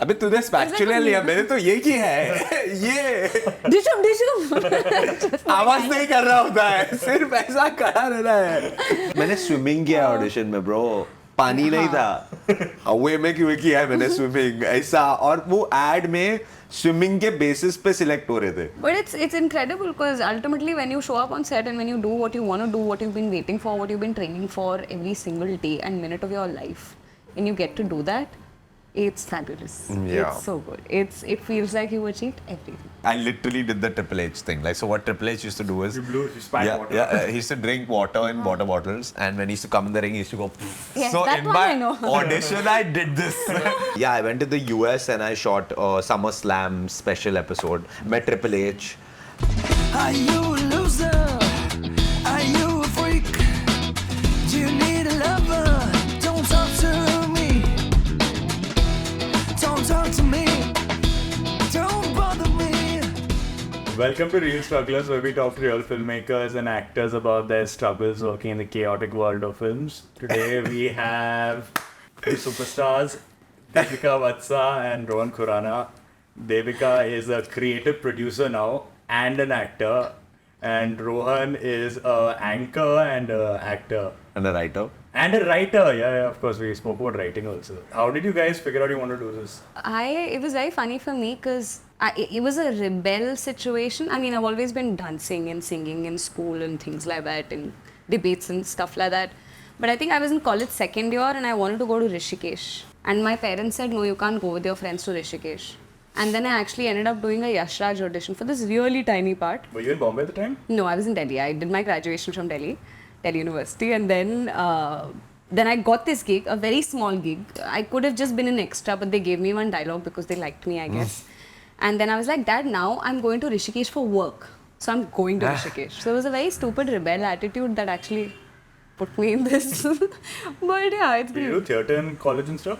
अबे तूने स्पैचुला लिया, मैंने तो ये किया है ये डिशुम आवाज नहीं कर रहा होता है, सिर्फ ऐसा खड़ा रहना है. मैंने स्विमिंग किया ऑडिशन में ब्रो, पानी नहीं था, हवे में क्यों किया है मैंने स्विमिंग ऐसा, और वो एड में स्विमिंग के बेसिस पे सिलेक्ट हो रहे थे. But it's incredible because ultimately when you show up on set and when you do what you want to do, what you've been waiting for, what you've been training for every single day and minute of your life, and you get to do that, it's fabulous. Yeah. It's so good. It feels like you achieved everything. I literally did the Triple H thing. Like, so what Triple H used to do is, You spat water. he used to drink water in water bottles, and when he used to come in the ring, he used to go. Yes, so that in one my I know. audition, I did this. Yeah, I went to the US and I shot a SummerSlam special episode. Met Triple H. Are you a loser? Are you a freak? Do you need a lover? Don't talk to me. Don't talk to me. Don't bother me. Welcome to Real Strugglers, where we talk to real filmmakers and actors about their struggles working in the chaotic world of films. Today we have the superstars Devika Vatsa and Rohan Khurana. Devika is a creative producer now and an actor, and Rohan is an anchor and an actor. And a writer. And a writer, yeah, of course, we spoke about writing also. How did you guys figure out you want to do this? It was very funny for me because it was a rebel situation. I mean, I've always been dancing and singing in school and things like that, and debates and stuff like that. But I think I was in college second year and I wanted to go to Rishikesh. And my parents said, no, you can't go with your friends to Rishikesh. And then I actually ended up doing a Yash Raj audition for this really tiny part. Were you in Bombay at the time? No, I was in Delhi. I did my graduation from Delhi University, and then I got this gig, a very small gig. I could have just been an extra, but they gave me one dialogue because they liked me, I guess. And then I was like, Dad, now I'm going to Rishikesh for work. So I'm going to Rishikesh. So it was a very stupid rebel attitude that actually put me in this. But yeah, it's Did you been do theatre in college and stuff?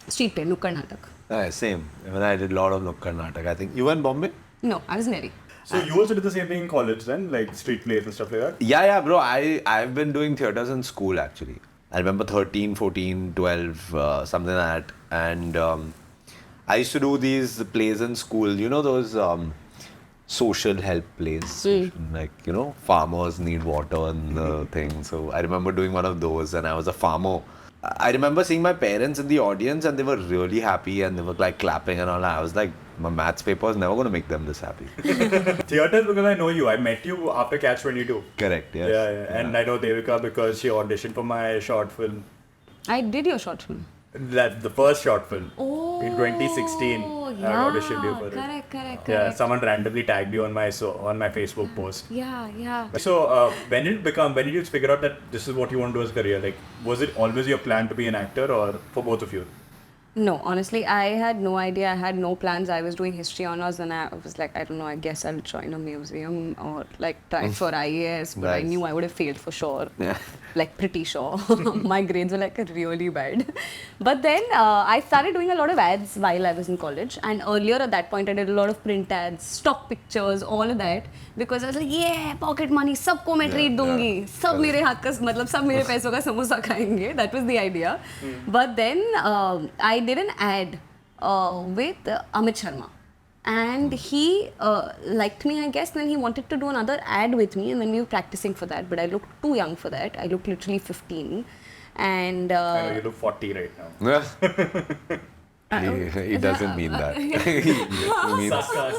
street play, Nukkad Natak. Same. When I did a lot of Nukkad Natak, I think. You were in Bombay? No, I was in Delhi. So you also did the same thing in college then, like street plays and stuff like that? Yeah, bro. I've been doing theatres in school actually. I remember 13, 14, 12, something like that. And I used to do these plays in school. You know those social help plays? Like, you know, farmers need water and thing. So I remember doing one of those and I was a farmer. I remember seeing my parents in the audience and they were really happy and they were like clapping and all that. I was like, my maths paper is never going to make them this happy. Theatre because I know you. I met you after Catch 22. Correct, yes. Yeah. And I know Devika because she auditioned for my short film. I did your short film. That's the first short film. Oh, in 2016. yeah, I auditioned you for it. Correct. Yeah, someone randomly tagged you on my Facebook post. Yeah. So when did you figure out that this is what you want to do as a career? Like, was it always your plan to be an actor or for both of you? No, honestly, I had no idea. I had no plans. I was doing history honors and I was like, I don't know, I guess I'll join a museum or like try for IAS, but I Nice. knew I would have failed for sure. Yeah. Like pretty sure. My grades were like really bad. But then I started doing a lot of ads while I was in college, and earlier at that point I did a lot of print ads, stock pictures, all of that, because I was like, yeah, pocket money, सबको मैं treat दूंगी, सब मेरे हाथ का मतलब सब मेरे पैसों का समोसा खाएंगे. That was the idea. But then I did an ad with Amit Sharma. And he liked me, I guess. Then he wanted to do another ad with me, and then we were practicing for that. But I looked too young for that. I looked literally 15, and I know you look 40 right now. He doesn't mean that. He means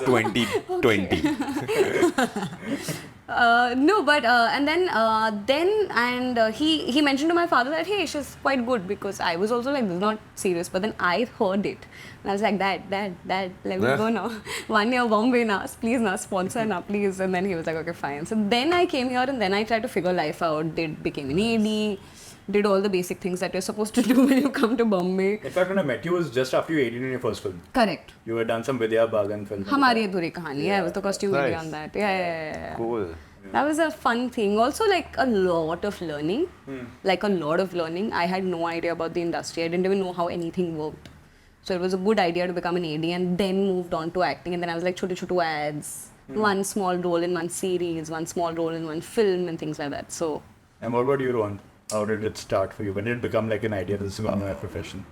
2020. No, but and then he mentioned to my father that hey, she's quite good, because I was also like, this is not serious. But then I heard it, and I was like, Dad, let me go now. 1 year Bombay na, please na, sponsor na, please. And then he was like, okay, fine. So then I came here, and then I tried to figure life out. Became an AD. Did all the basic things that you're supposed to do when you come to Bombay. In fact, when I met you, it was just after you 18 in your first film. Correct. You had done some Vidya Bagan film. Hamari Adhuri Kahani. Yeah, I was the costume Nice. video on that. Yeah. Cool. That was a fun thing. Also, like a lot of learning. I had no idea about the industry. I didn't even know how anything worked. So it was a good idea to become an AD, and then moved on to acting. And then I was like, chotu ads, one small role in one series, one small role in one film, and things like that. So. And what about you, Rohan? How did it start for you? When did it become like an idea this is going to be my profession?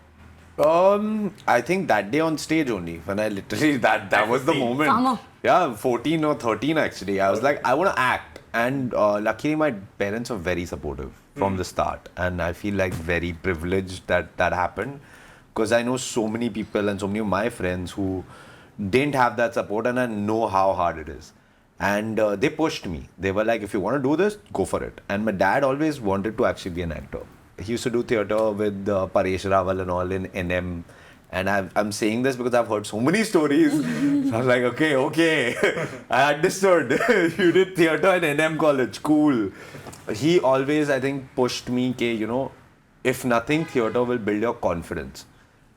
I think that day on stage only, when I literally, that was the moment. Summer. Yeah, 14 or 13 actually. I was like, I want to act. And luckily, my parents were very supportive from the start. And I feel like very privileged that that happened. Because I know so many people and so many of my friends who didn't have that support, and I know how hard it is. And they pushed me. They were like, if you want to do this, go for it. And my dad always wanted to actually be an actor. He used to do theatre with Paresh Rawal and all in NM. And I'm saying this because I've heard so many stories. So I was like, okay, I understood. You did theatre in NM college, cool. He always, I think, pushed me, if nothing, theatre will build your confidence.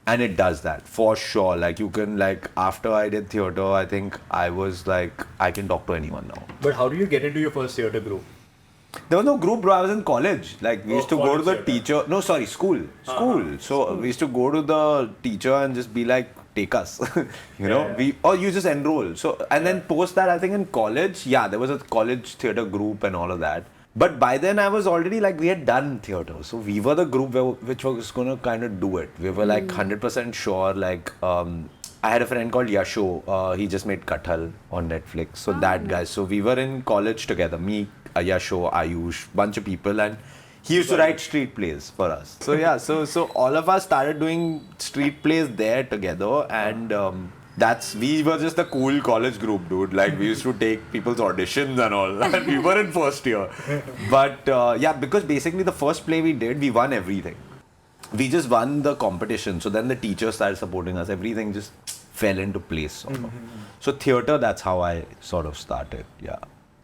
And it does that, for sure. Like, you can, after I did theatre, I think I was like, I can talk to anyone now. But how do you get into your first theatre group? There was no group, bro. I was in college. Like, we used to go to the teacher. No, sorry, school. So we used to go to the teacher and just be like, take us. Or you just enroll. So, and then post that, I think in college, there was a college theatre group and all of that. But by then I was already we had done theatre. So we were the group which was going to kind of do it. We were 100% sure. I had a friend called Yasho. He just made Kathal on Netflix. So that guy. So we were in college together. Me, Yasho, Ayush, bunch of people. And he used to write street plays for us. So so all of us started doing street plays there together. And we were just a cool college group, dude. We used to take people's auditions and all. And we were in first year. But because basically the first play we did, we won everything. We just won the competition. So then the teachers started supporting us. Everything just fell into place, sort of. So theatre, that's how I sort of started,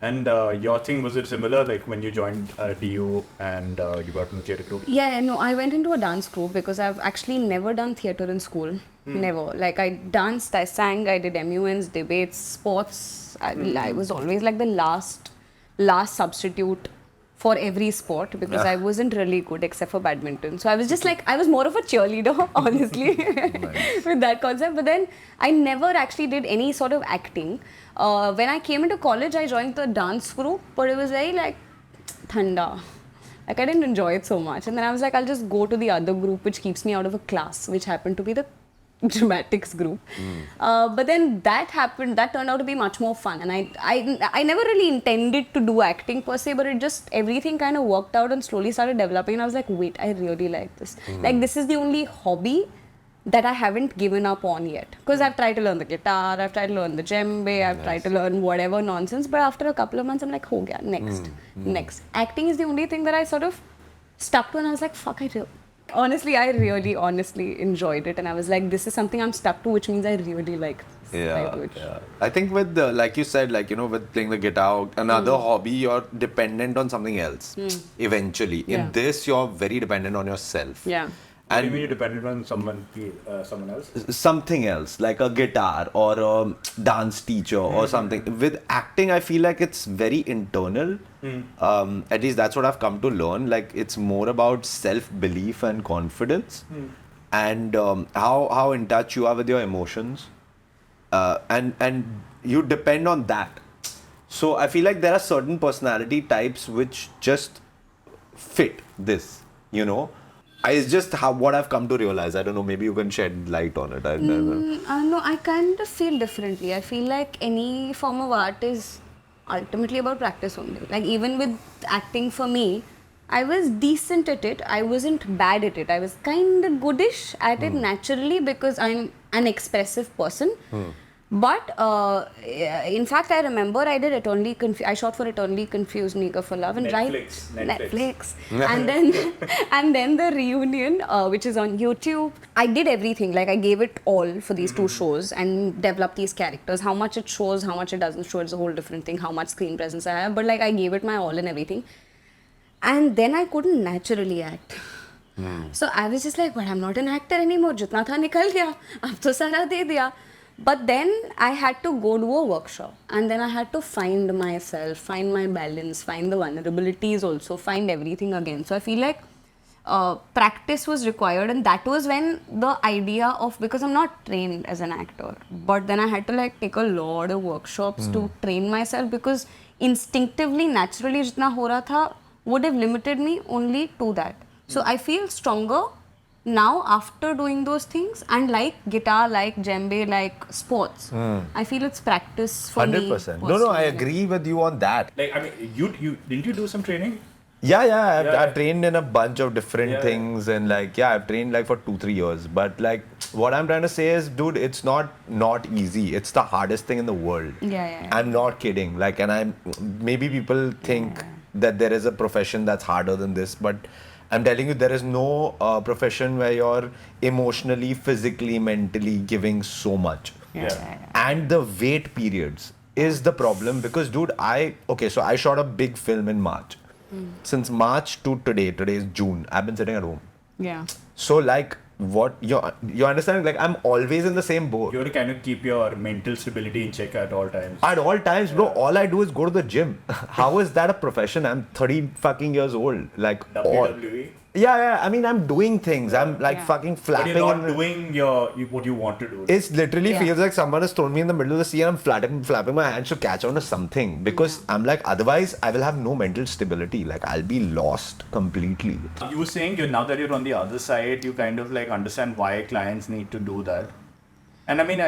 And your thing, was it similar, when you joined DU and you got in the theatre group? Yeah, no, I went into a dance group because I've actually never done theatre in school. Never. I danced, I sang, I did MUNs, debates, sports. I was always the last substitute for every sport because I wasn't really good except for badminton. So I was just I was more of a cheerleader, honestly, with that concept. But then I never actually did any sort of acting. When I came into college, I joined the dance group, but it was very thanda. I didn't enjoy it so much. And then I was I'll just go to the other group which keeps me out of a class, which happened to be the dramatics group. But then that turned out to be much more fun. And I never really intended to do acting per se, but it just, everything kind of worked out and slowly started developing. And I was wait, I really like this. This is the only hobby that I haven't given up on yet. Because I've tried to learn the guitar, I've tried to learn the djembe, I've tried to learn whatever nonsense. But after a couple of months, I'm ho gaya, next. Acting is the only thing that I sort of stuck to, and I was fuck, honestly, I really honestly enjoyed it. And I was this is something I'm stuck to, which means I really like this. I think with like you said, with playing the guitar, another hobby, you're dependent on something else eventually. In this, you're very dependent on yourself. What do you mean you're dependent on someone else? Something else, like a guitar or a dance teacher or something. With acting, I feel it's very internal. At least that's what I've come to learn. It's more about self-belief and confidence, and how in touch you are with your emotions, and you depend on that. So I feel there are certain personality types which just fit this, It's just what I've come to realize. I don't know, maybe you can shed light on it. No, I kind of feel differently. I feel any form of art is ultimately about practice only. Even with acting for me, I was decent at it. I wasn't bad at it. I was kind of goodish at it naturally because I'm an expressive person. But in fact, I remember I did Eternally Confused. I shot for Eternally Confused, Nigga for Love, and Netflix. and then the reunion, which is on YouTube. I did everything. I gave it all for these two shows and developed these characters. How much it shows, how much it doesn't show, it's a whole different thing. How much screen presence I have, but I gave it my all and everything. And then I couldn't naturally act. So I was just but I'm not an actor anymore. Jitna tha nikal gaya. Ab to sara de diya. But then I had to go do a workshop, and then I had to find myself, find my balance, find the vulnerabilities also, find everything again. So I feel practice was required, and that was when the idea of, because I'm not trained as an actor, but then I had to take a lot of workshops to train myself, because instinctively, naturally jitna ho raha tha would have limited me only to that. So I feel stronger now after doing those things and like guitar, like djembe, like sports, I feel it's practice for me. 100%. No, I personally. agree with you on that. Like, I mean, you didn't you do some training? Yeah, Yeah. I've trained in a bunch of different Yeah. things and like, yeah, I've trained like for 2-3 years. But like, what I'm trying to say is, dude, it's not easy. It's the hardest thing in the world. Yeah. I'm not kidding. Like, and maybe people think that there is a profession that's harder than this, but I'm telling you, there is no profession where you're emotionally, physically, mentally giving so much. And the wait periods is the problem because, dude, so I shot a big film in March. Since March to today is June, I've been sitting at home. Yeah. So like, what you understand? Like, I'm always in the same boat. You have to kind of keep your mental stability in check at all times. At all times, bro, all I do is go to the gym. How is that a profession? I'm 30 fucking years old. Like, WWE. Yeah. I mean, I'm doing things. I'm like fucking But flapping. you're not doing what you want to do. It's literally feels like someone has thrown me in the middle of the sea and I'm flapping my hands to catch on to something. Because I'm like, otherwise, I will have no mental stability. Like, I'll be lost completely. You were saying now that you're on the other side, you kind of like understand why clients need to do that. And I mean,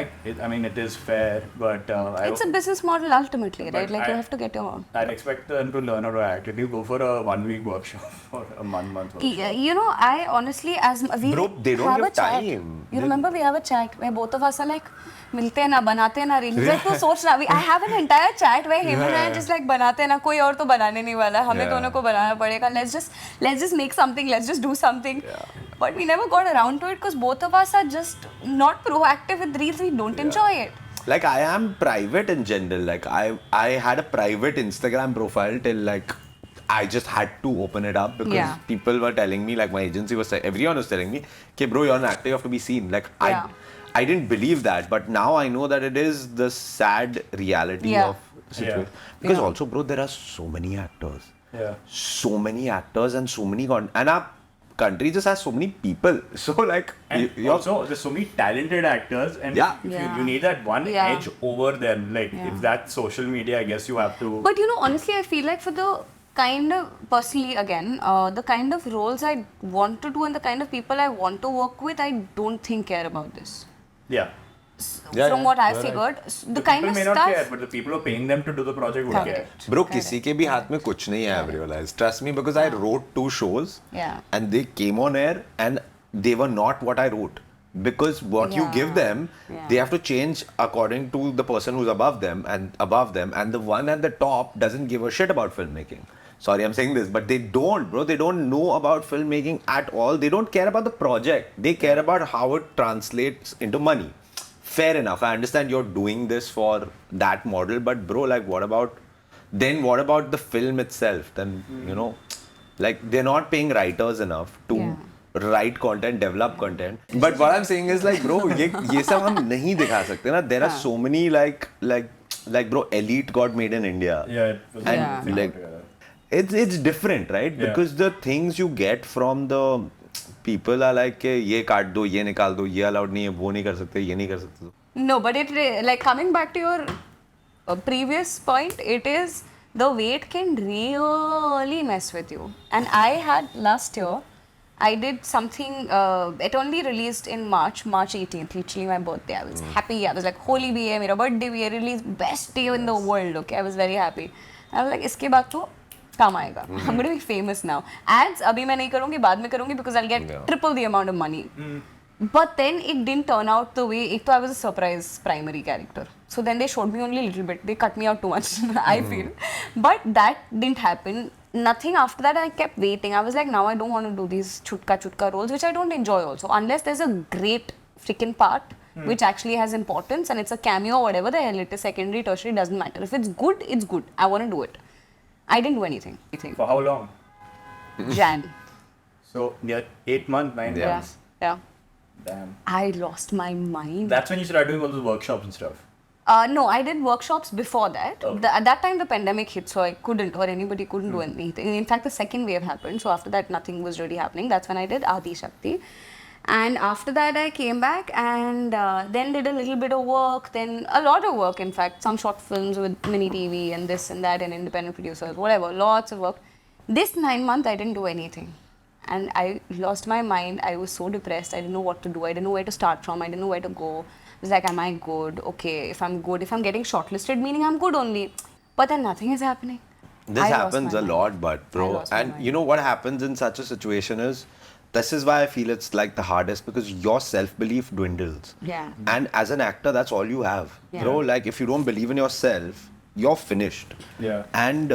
it is fair, but It's a business model ultimately, right? But Like you have to get your... I'd expect them to learn how to act. If you go for a 1 week workshop or a month workshop. You know, I honestly, as we Bro, they don't have give a chat. time. You remember we have a chat where both of us are like, मिलते हैं ना बनाते हैं ना reel like तो सोच रहा I have an entire chat where him and I are just like बनाते हैं ना कोई और तो बनाने नहीं वाला हमें दोनों को बनाना पड़ेगा let's just make something, let's just do something. But we never got around to it because both of us are just not proactive with reels. We don't enjoy it. Like, I am private in general. Like, I had a private Instagram profile till like I just had to open it up because people were telling me, like my agency was, everyone was telling me, okay, bro, you're an actor, you have to be seen. Like, I didn't believe that, but now I know that it is the sad reality of the situation. Because also, bro, there are so many actors. So many actors and so many and our country just has so many people. So like, also there's so many talented actors, and you need that one edge over them. Like if that's social media, I guess you have to. But you know, honestly, I feel like for the kind of, personally again, the kind of roles I want to do and the kind of people I want to work with, I don't think care about this. From what I figured, the kind of people may stuff. not care, but the people who are paying them to do the project would care. Bro, किसी के भी हाथ में कुछ नहीं है, I've realized. Trust me, because I wrote 2 shows and they came on air and they were not what I wrote. Because what you give them, they have to change according to the person who's above them, and the one at the top doesn't give a shit about filmmaking. Sorry, I'm saying this, but they don't, bro. They don't know about filmmaking at all. They don't care about the project. They care about how it translates into money. Fair enough. I understand you're doing this for that model, but bro, like, what about the film itself? Then, you know, like, they're not paying writers enough to write content, develop content. But what I'm saying is, like, bro, ये सब हम नहीं दिखा सकते ना. There are so many like bro, Elite got made in India. And like, it's different, right? Because the things you get from the people are like, ये काट दो, ये निकाल दो, ये allowed नहीं है, वो नहीं कर सकते, ये नहीं कर सकते. No, but it, like, coming back to your previous point, it is the weight can really mess with you. And I had last year, I did something, it only released in March 18th, literally my birthday. I was happy. I was like, holy bhi hai, mera birthday bhi hai, released, best day in the world. Okay, I was very happy. I was like, iske baad to काम आएगा. I'm going to be famous now. Ads अभी मैं नहीं करूँगी, बाद में करूँगी because I'll get triple the amount of money. But then it didn't turn out the way. एक तो I was a surprise primary character. So then they showed me only a little bit. They cut me out too much, I feel. But that didn't happen. Nothing after that. I kept waiting. I was like, now I don't want to do these chutka roles, which I don't enjoy also. Unless there's a great freaking part which actually has importance and it's a cameo or whatever the hell it is, secondary, tertiary, doesn't matter. If it's good, it's good. I want to do it. I didn't do anything. For how long? Jan. So, 8 months, 9 months. Yeah. Damn. I lost my mind. That's when you started doing all those workshops and stuff. No, I did workshops before that. Oh. At that time, the pandemic hit, so I couldn't, or anybody couldn't do anything. In fact, the second wave happened, so after that, nothing was really happening. That's when I did Adi Shakti. And after that, I came back and then did a little bit of work, then a lot of work, in fact. Some short films with mini TV and this and that and independent producers, whatever. Lots of work. This 9 months, I didn't do anything. and I lost my mind. I was so depressed. I didn't know what to do. I didn't know where to start from. I didn't know where to go. I was like, am I good? Okay, if I'm good, if I'm getting shortlisted, meaning I'm good only. But then nothing is happening. This I lost happens my a mind. lot, but I bro, lost my and mind. you know what happens in such a situation is, this is why I feel it's like the hardest, because your self-belief dwindles. Yeah. And as an actor, that's all you have. Yeah. Bro, like if you don't believe in yourself, you're finished. Yeah. And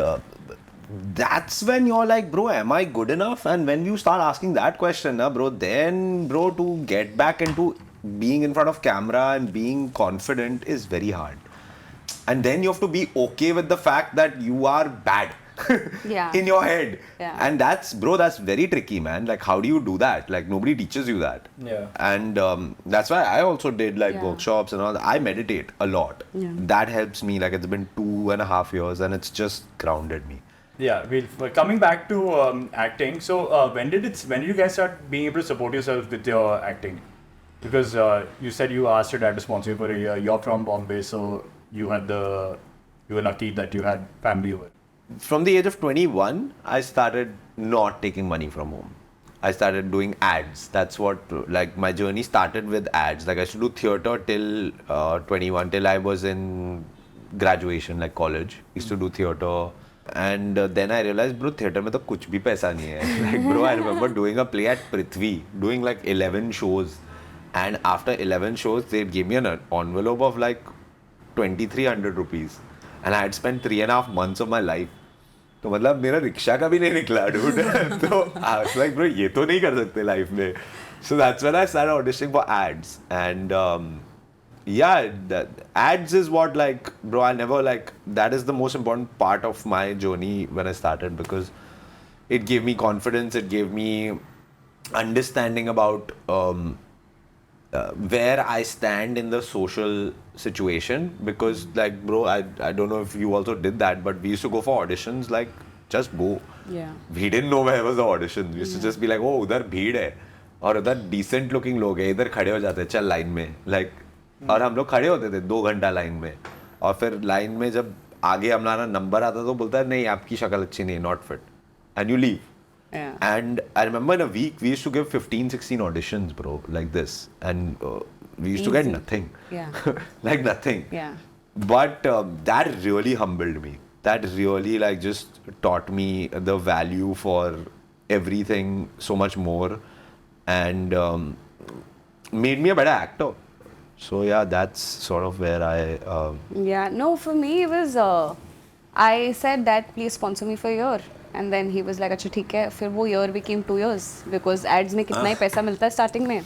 that's when you're like, bro, am I good enough? And when you start asking that question, bro, then, bro, to get back into being in front of camera and being confident is very hard. And then you have to be okay with the fact that you are bad Yeah. in your head. Yeah. And that's, bro, that's very tricky, man. Like, how do you do that? Like, nobody teaches you that. Yeah. And that's why I also did like Yeah. workshops and all that. I meditate a lot. Yeah. That helps me. Like, it's been 2.5 years and it's just grounded me. Yeah, we're coming back to acting. So when did you guys start being able to support yourself with your acting? Because you said you asked your dad to sponsor you for a year. You're from Bombay, so you were lucky that you had family over. From the age of 21, I started not taking money from home. I started doing ads. That's what, like, my journey started with ads. Like, I used to do theatre till 21, till I was in graduation, like college. Used to do theatre. And then I realized, bro, theatre mein to kuch bhi paisa nahi hai. Like, bro, I remember doing a play at Prithvi, doing like 11 shows. And after 11 shows, they gave me an envelope of like 2,300 rupees. And I had spent 3.5 months of my life. तो मतलब मेरा rickshaw का भी नहीं निकला dude. तो I was like, bro, ये तो नहीं कर सकते life में. So that's when I started auditioning for ads. And yeah, ads is what, like, bro, I never, like, that is the most important part of my journey when I started, because it gave me confidence, it gave me understanding about where I stand in the social situation. Because, like, bro, I don't know if you also did that, but we used to go for auditions, like, just go. Yeah. We didn't know where was the audition. We used to just be like, oh, उधर भीड़ है और उधर decent looking लोग हैं, इधर खड़े हो जाते हैं, चल लाइन में, like, और हम लोग खड़े होते थे 2 घंटा लाइन में, और फिर लाइन में जब आगे हमारा नंबर आता तो बोलता है नहीं आपकी शक्ल अच्छी नहीं, not fit, and you leave. Yeah. And I remember in a week we used to give 15-16 auditions, bro, like this, and we used to get Easy. nothing. Yeah. Like nothing. Yeah. But that really humbled me. That really, like, just taught me the value for everything so much more, and made me a better actor. So yeah, that's sort of where I. Yeah, no, for me it was, I said that please sponsor me for a year. And then he was like, अच्छा ठीक है. फिर वो year became 2 years because ads में कितना ही पैसा मिलता है starting में.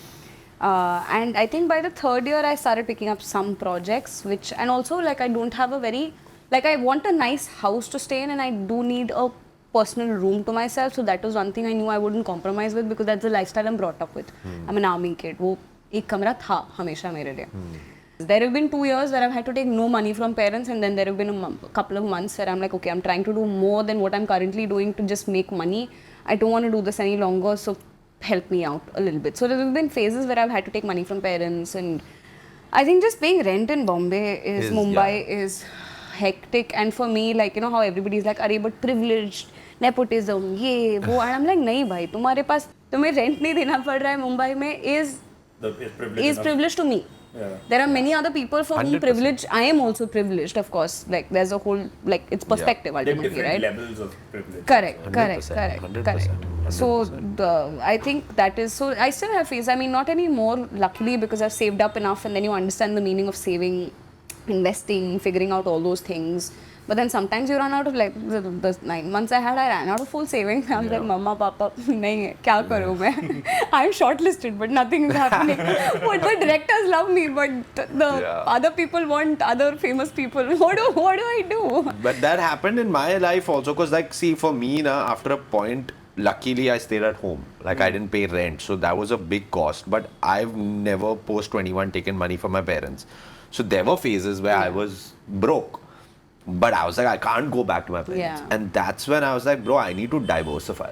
And I think by the 3rd year I started picking up some projects, which, and also, like, I don't have a very, like, I want a nice house to stay in, and I do need a personal room to myself. So that was one thing I knew I wouldn't compromise with, because that's the lifestyle I'm brought up with. I'm an army kid. वो एक कमरा था हमेशा मेरे लिए. There have been 2 years where I've had to take no money from parents, and then there have been a couple of months where I'm like, okay, I'm trying to do more than what I'm currently doing to just make money. I don't want to do this any longer, so help me out a little bit. So there have been phases where I've had to take money from parents, and I think just paying rent in Mumbai is hectic. And for me, like, you know how everybody's like, अरे but privileged, nepotism, ये वो, and I'm like, नहीं भाई, तुम्हारे पास तुम्हें rent नहीं देना पड़ रहा है मुंबई में is privilege to me. Yeah. There are many other people for whom 100%. privilege, I am also privileged, of course. Like, there's a whole, like, it's perspective There are ultimately, different right? levels of privilege. Correct, 100%, correct. So, I think that is, so I still have phase. I mean, not anymore, luckily, because I've saved up enough, and then you understand the meaning of saving, investing, figuring out all those things. But then sometimes you run out of, like, the 9 months I ran out of full savings. I was like, Mama, Papa, nahi hai, kya karu main? I'm shortlisted, but nothing is happening. But the directors love me, but the other people want other famous people. What do I do? But that happened in my life also, because, like, see, for me, after a point, luckily I stayed at home. Like, I didn't pay rent, so that was a big cost. But I've never post 21 taken money from my parents. So there were phases where I was broke. But I was like, I can't go back to my parents. Yeah. And that's when I was like, bro, I need to diversify.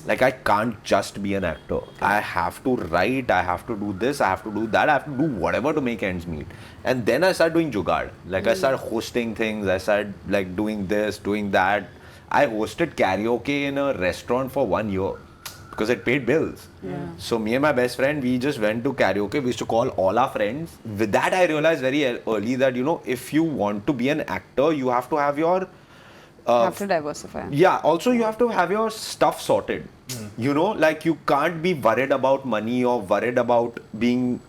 Like, I can't just be an actor. I have to write, I have to do this, I have to do that, I have to do whatever to make ends meet. And then I started doing jugaad. Like, I started hosting things, I started, like, doing this, doing that. I hosted karaoke in a restaurant for 1 year. because it paid bills. So me and my best friend, we just went to karaoke. We used to call all our friends. With that, I realized very early that, you know, if you want to be an actor, you have to have your have to diversify. yeah, also you have to have your stuff sorted. You know, like you can't be worried about money or worried about being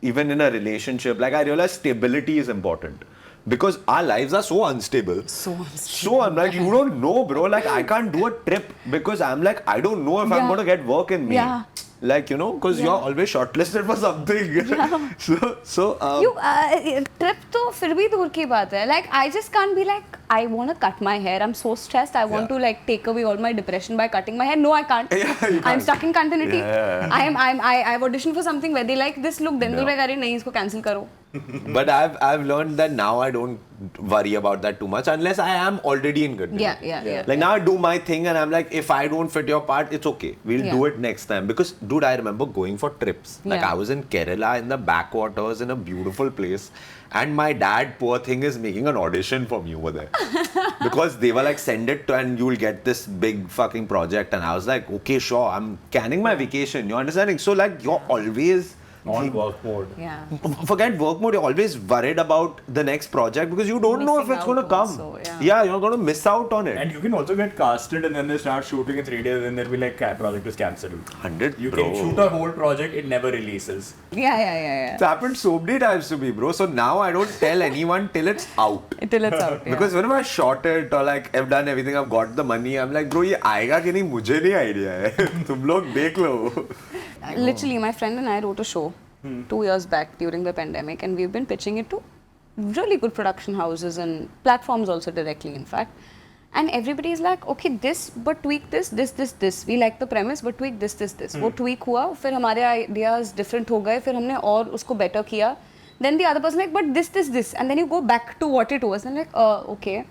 even in a relationship. Like I realized stability is important because our lives are so unstable. So I'm like, you don't know, bro. Like I can't do a trip because I'm like, I don't know if I'm going to get work in me. Yeah. Like, you know, because you're always shortlisted for something. You trip to फिर भी दूर की बात है. Like I just can't be like I want to cut my hair. I'm so stressed. I want to like take away all my depression by cutting my hair. No, I can't. I'm stuck in continuity. I've auditioned for something where they like this look. Then they're like, अरे नहीं इसको cancel करो. But I've learned that now I don't worry about that too much unless I am already in good. Yeah. Like now I do my thing and I'm like, if I don't fit your part, it's okay. We'll do it next time. Because dude, I remember going for trips. Like I was in Kerala in the backwaters in a beautiful place. And my dad, poor thing, is making an audition for me over there. Because they were like, send it to and you'll get this big fucking project. And I was like, okay, sure, I'm canning my vacation. You're understanding? So like you're always on work mode. Yeah. Forget work mode, you're always worried about the next project because you don't know if Missing it's going to out come. also, You're going to miss out on it. And you can also get casted and then they start shooting in 3 days and they'll be like, project is cancelled. 100, You bro. can shoot a whole project, it never releases. Yeah. It's happened so many times to me, bro. So now I don't tell anyone till it's out. Till it's out. Because whenever I shot it or like I've done everything, I've got the money, I'm like, bro, ये आएगा कि नहीं मुझे नहीं idea है. तुम लोग देख लो. Literally, my friend and I wrote a show 2 years back during the pandemic, and we've been pitching it to really good production houses and platforms also directly, in fact. And everybody is like, okay, this, but tweak this. We like the premise, but tweak this. वो tweak हुआ, फिर हमारे ideas different हो गए, फिर हमने और उसको better किया. Then the other person like, but this, and then you go back to what it was, and like, okay.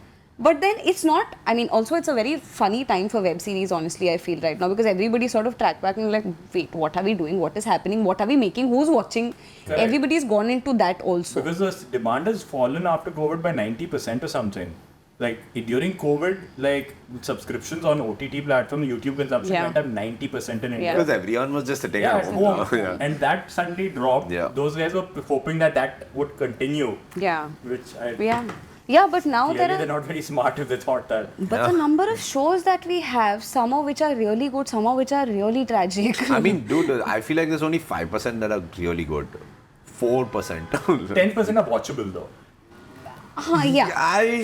But then it's not, I mean, also it's a very funny time for web series, honestly, I feel right now, because everybody sort of track back and like, wait, what are we doing? What is happening? What are we making? Who's watching? Correct. Everybody's gone into that also. Because the demand has fallen after COVID by 90% or something. Like during COVID, like subscriptions on OTT platforms, YouTube consumption went up 90% in India. Because everyone was just sitting Yeah, at at home. home. And that suddenly dropped. Yeah. Those guys were hoping that would continue. Yeah. Which I Yeah, but now clearly they're not very smart if they thought that. But the number of shows that we have, some of which are really good, some of which are really tragic. I mean, dude, I feel like there's only 5% that are really good. 4%. 10% are watchable though. Yeah. I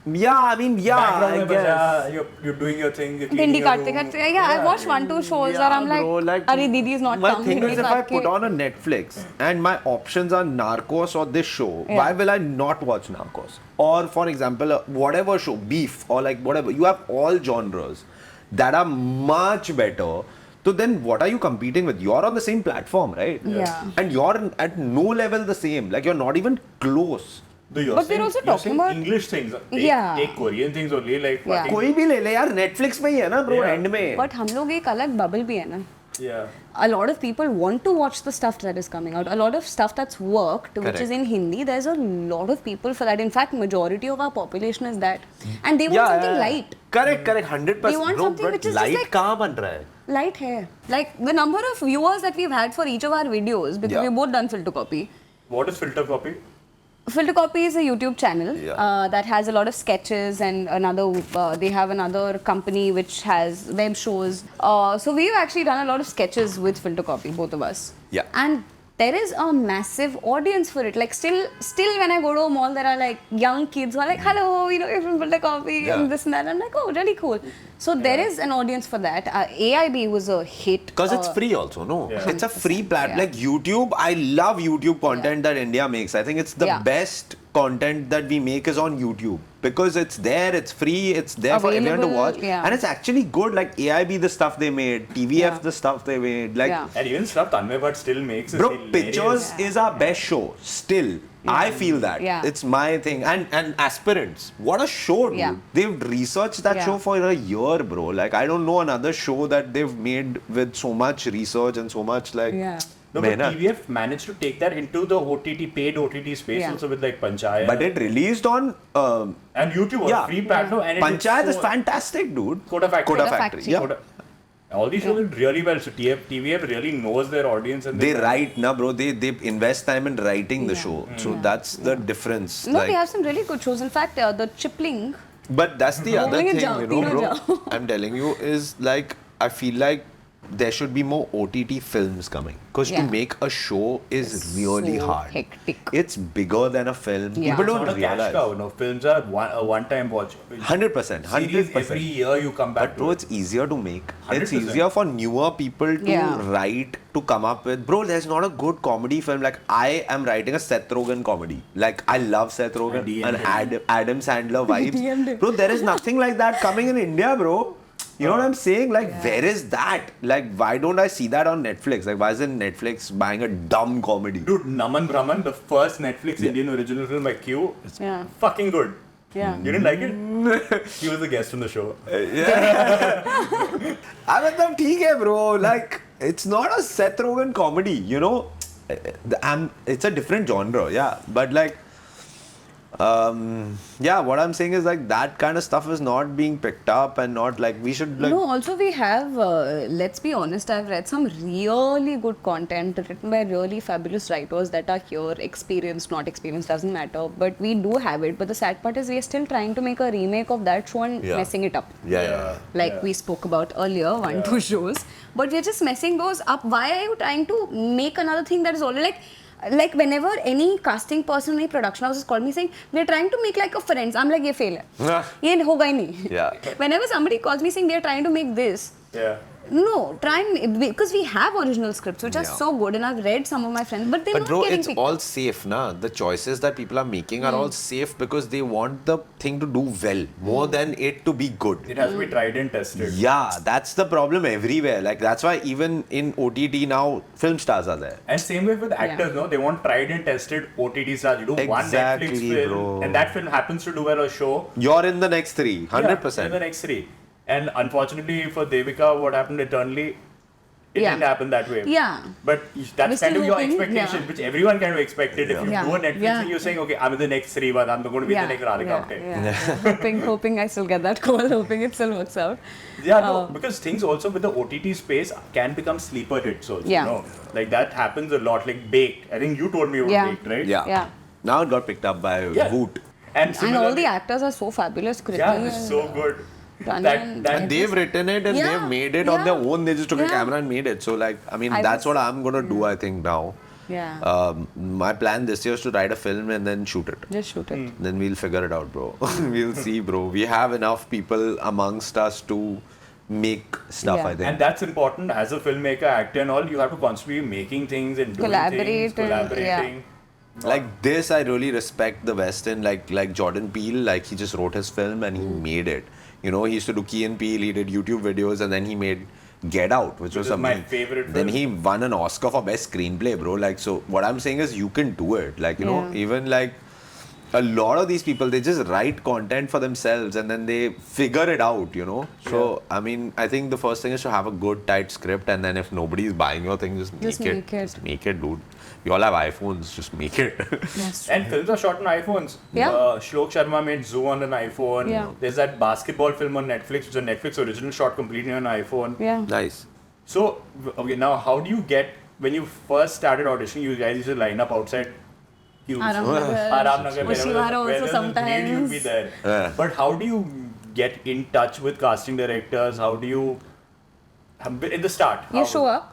mean, Background I mein guess. baja, you're doing your thing. You're cleaning Dindi your katte room. katte. Yeah, I watched 1-2 shows and I'm bro, like, Are Didi is not my come. thing Hindi is, if I kaat put ke." on a Netflix and my options are Narcos or this show, why will I not watch Narcos? Or for example, whatever show, Beef or like whatever, you have all genres that are much better. So then what are you competing with? You're on the same platform, right? Yeah. And you're at no level the same. Like you're not even close. But they're also talking about English things. Yeah. Take Korean things only, like Yeah. fucking. कोई भी ले ले यार, Netflix में ही है ना bro, Yeah. end में. But हम लोग एक अलग bubble भी है ना. Yeah. A lot of people want to watch the stuff that is coming out. A lot of stuff that's worked, which Correct. is in Hindi. There's a lot of people for that. In fact, majority of our population is that, and they want something light. Correct, 100%. They want bro, something but which is just light like- कहाँ बन रहा है? Light hair. Like the number of viewers that we've had for each of our videos, because Yeah. we've both done filter copy. What is filter copy? Filter Copy is a YouTube channel Yeah. that has a lot of sketches, and they have another company which has web shows. So we've actually done a lot of sketches with Filter Copy, both of us. Yeah. And there is a massive audience for it. Like still when I go to a mall, there are like young kids who are like, hello, you're from Filter Copy and this and that. I'm like, oh, really cool. So there is an audience for that. AIB was a hit. Because it's free also, no? Yeah. It's a free 100%, platform. yeah. Like YouTube, I love YouTube content that India makes. I think it's the best content that we make is on YouTube. Because it's there, it's free, it's there for everyone to Available, watch. yeah. And it's actually good. Like AIB, the stuff they made, TVF, the stuff they made. Like, Yeah. And even stuff Tanmay Bhatt still makes is bro, hilarious. Pictures is our best show. Still. I feel that. Yeah. It's my thing. And Aspirants. What a show, dude. Yeah. They've researched that Yeah. show for a year, bro. Like, I don't know another show that they've made with so much research and so much, like... Yeah. No, but mehnat. TVF managed to take that into the paid OTT space Yeah. also with like Panchayat. But it released on... and YouTube was Yeah. a free platform and it Panchayat did is fantastic, dude. Coda Factory. Coda Coda Factory. Factory. Yeah. Coda- All these shows did really well. So TVF really knows their audience and They write, na bro. They invest time in writing the show. So that's the difference. No, we have some really good shows. In fact, the Chipling. But that's the other Bowling thing, and you know, bro. jump. I'm telling you, is like I feel like there should be more OTT films coming because to Yeah. make a show is really so hard. hectic. It's bigger than a film. Yeah. People It's don't not a cash realize. cow. No, films are a one-time watch. 100%. Series 100%. every year you come back But to. bro, it. it's easier to make. It's 100%. easier for newer people to Yeah. write, to come up with. Bro, there's not a good comedy film. Like, I am writing a Seth Rogen comedy. Like, I love Seth Rogen and Adam Sandler vibes. DM'd him. Bro, there is nothing like that coming in India, bro. You know what I'm saying? Like, where is that? Like, why don't I see that on Netflix? Like, why isn't Netflix buying a dumb comedy? Dude, Naman Brahman, the first Netflix Indian original film by Q, is Yeah. fucking good. Yeah. You didn't like it? He was a guest on the show. I mean, ठीक है, bro. Like, it's not a Seth Rogen comedy, you know? It's a different genre, yeah. But like, yeah, what I'm saying is like that kind of stuff is not being picked up and not like we should like. No, also we have, let's be honest, I've read some really good content written by really fabulous writers that are here, experienced, not experienced, doesn't matter. But we do have it. But the sad part is we are still trying to make a remake of that show and Yeah. messing it up. Yeah. Like we spoke about earlier, two shows. But we're just messing those up. Why are you trying to make another thing that is already like whenever any casting person, any production houses call me saying, we're trying to make like a Friends. I'm like, ये fail है. ये होगा ही नहीं. Yeah. Whenever somebody calls me saying they're trying to make this, Yeah. no, try and because we have original scripts which are Yeah. so good and I've read some of my friends, but they're But not bro, getting it's picked all up. safe, na. The choices that people are making are all safe because they want the thing to do well more than it to be good. It has to be tried and tested. Yeah, that's the problem everywhere. Like that's why even in OTT now, film stars are there. And same way with actors, no? They want tried and tested OTT stars. You do one Exactly, Netflix film, bro. and that film happens to do well a show. You're in the next three, 100%. Yeah, in the next three. And unfortunately for Devika, what happened eternally, it Yeah. didn't happen that way. Yeah. But We're that's still kind of your hoping, expectation, yeah. which everyone kind of expected. If you Yeah. do a Netflix Yeah. thing, you're saying, okay, I'm in the next three, but I'm going to be the next Radhika Apte. hoping I still get that call, hoping it still works out. Yeah, no, because things also with the OTT space can become sleeper hits also. Yeah. You know? Like that happens a lot. Like Baked. I think you told me about Yeah. Baked, right? Yeah. Now it got picked up by Yeah. Voot. And And similarly, all the actors are so fabulous. yeah, Kriti it's and, so good. Tanya That and- that And they've written it and Yeah, they've made it on their own. They just took a yeah. camera and made it. So like, I mean, I that's was- what I'm gonna do. I think now. Yeah. My plan this year is to write a film and then shoot it. Just shoot it. Then we'll figure it out, bro. We'll see, bro. We have enough people amongst us to make stuff. Yeah. I think. And that's important as a filmmaker, actor, and all. You have to constantly be making things and doing Collaborate things, and- collaborating. Like this, I really respect the West End. Like Jordan Peele, like he just wrote his film and he made it. You know, he used to do Key and Peele. He did YouTube videos and then he made Get Out, which was is my amazing. favorite Then film. he won an Oscar for best screenplay, bro. Like, so what I'm saying is, you can do it. Like, you know, Yeah. even like a lot of these people, they just write content for themselves and then they figure it out. You know. So I mean, I think the first thing is to have a good tight script, and then if nobody is buying your thing, just make Just it. make it. Just make it, dude. We all have iPhones. Just make it. Yes. And films are shot on iPhones. Yeah. Shlok Sharma made Zoo on an iPhone. Yeah. There's that basketball film on Netflix, which is a Netflix original shot completely on iPhone. Yeah. Nice. So, okay, now how do you get, when you first started auditioning, you guys used to line up outside queues. Aram Nagar, Oshiwara also where there's a need, you'll be sometimes. there. Yeah. But how do you get in touch with casting directors? How do you, in the start? You how- show up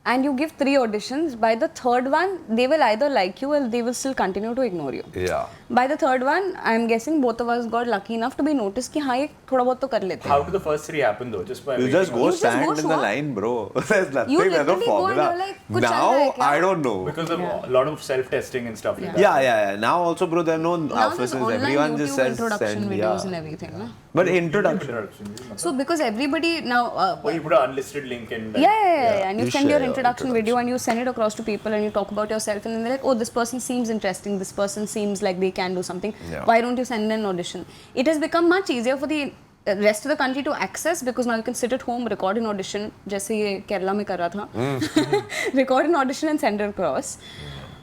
and you give 3 auditions. By the third one, they will either like you or they will still continue to ignore you. Yeah. By the third one, I'm guessing both of us got lucky enough to be noticed कि हाँ ये थोड़ा बहुत तो कर लेते हैं. How do the first 3 happen though? Just by You waiting just on- go just stand go in the show up. line, bro. There's nothing. You There's no literally go and formula. you're like, "Kuch chal raha hai Now, kya?" I don't know. Because of a lot of self-testing and stuff like that. Yeah. Now also, bro, there are no Now there's offices. online Everyone YouTube just says introduction send. videos and Yeah. everything. Na? But introduction. So because everybody now... Or you put an unlisted link in. Yeah. And you You send your share your introduction video and you send it across to people and you talk about yourself and then they're like, oh, this person seems interesting, this person seems like they can do something. Yeah. Why don't you send an audition? It has become much easier for the rest of the country to access because now you can sit at home, record an audition, जैसे ये केरला में कर रहा था, record an audition and send it across.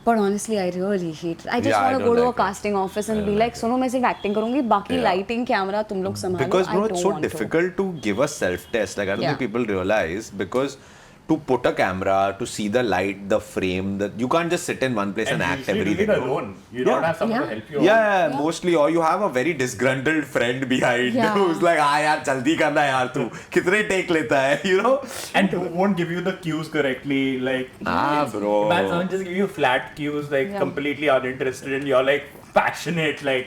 But honestly, I really hate it. I just Yeah, I want to don't go to a like it. casting office and be like, सुनो मैं सिर्फ acting करूँगी, बाकी lighting, camera तुम लोग संभालो. Because bro, I it's don't so want to. difficult to give a self-test. Like I don't Yeah. think people realize because to put a camera, to see the light, the frame, that you can't just sit in one place and act usually everything. do it alone. You don't have someone to help you. Yeah, mostly, or you have a very disgruntled friend behind Yeah. who's like, "Ah, yaar, jaldi karna hai yaar tu. Kitne take leta hai?" You know? And who won't give you the cues correctly. Like, Bro. imagine someone just give you flat cues, like completely uninterested, and you're like passionate, like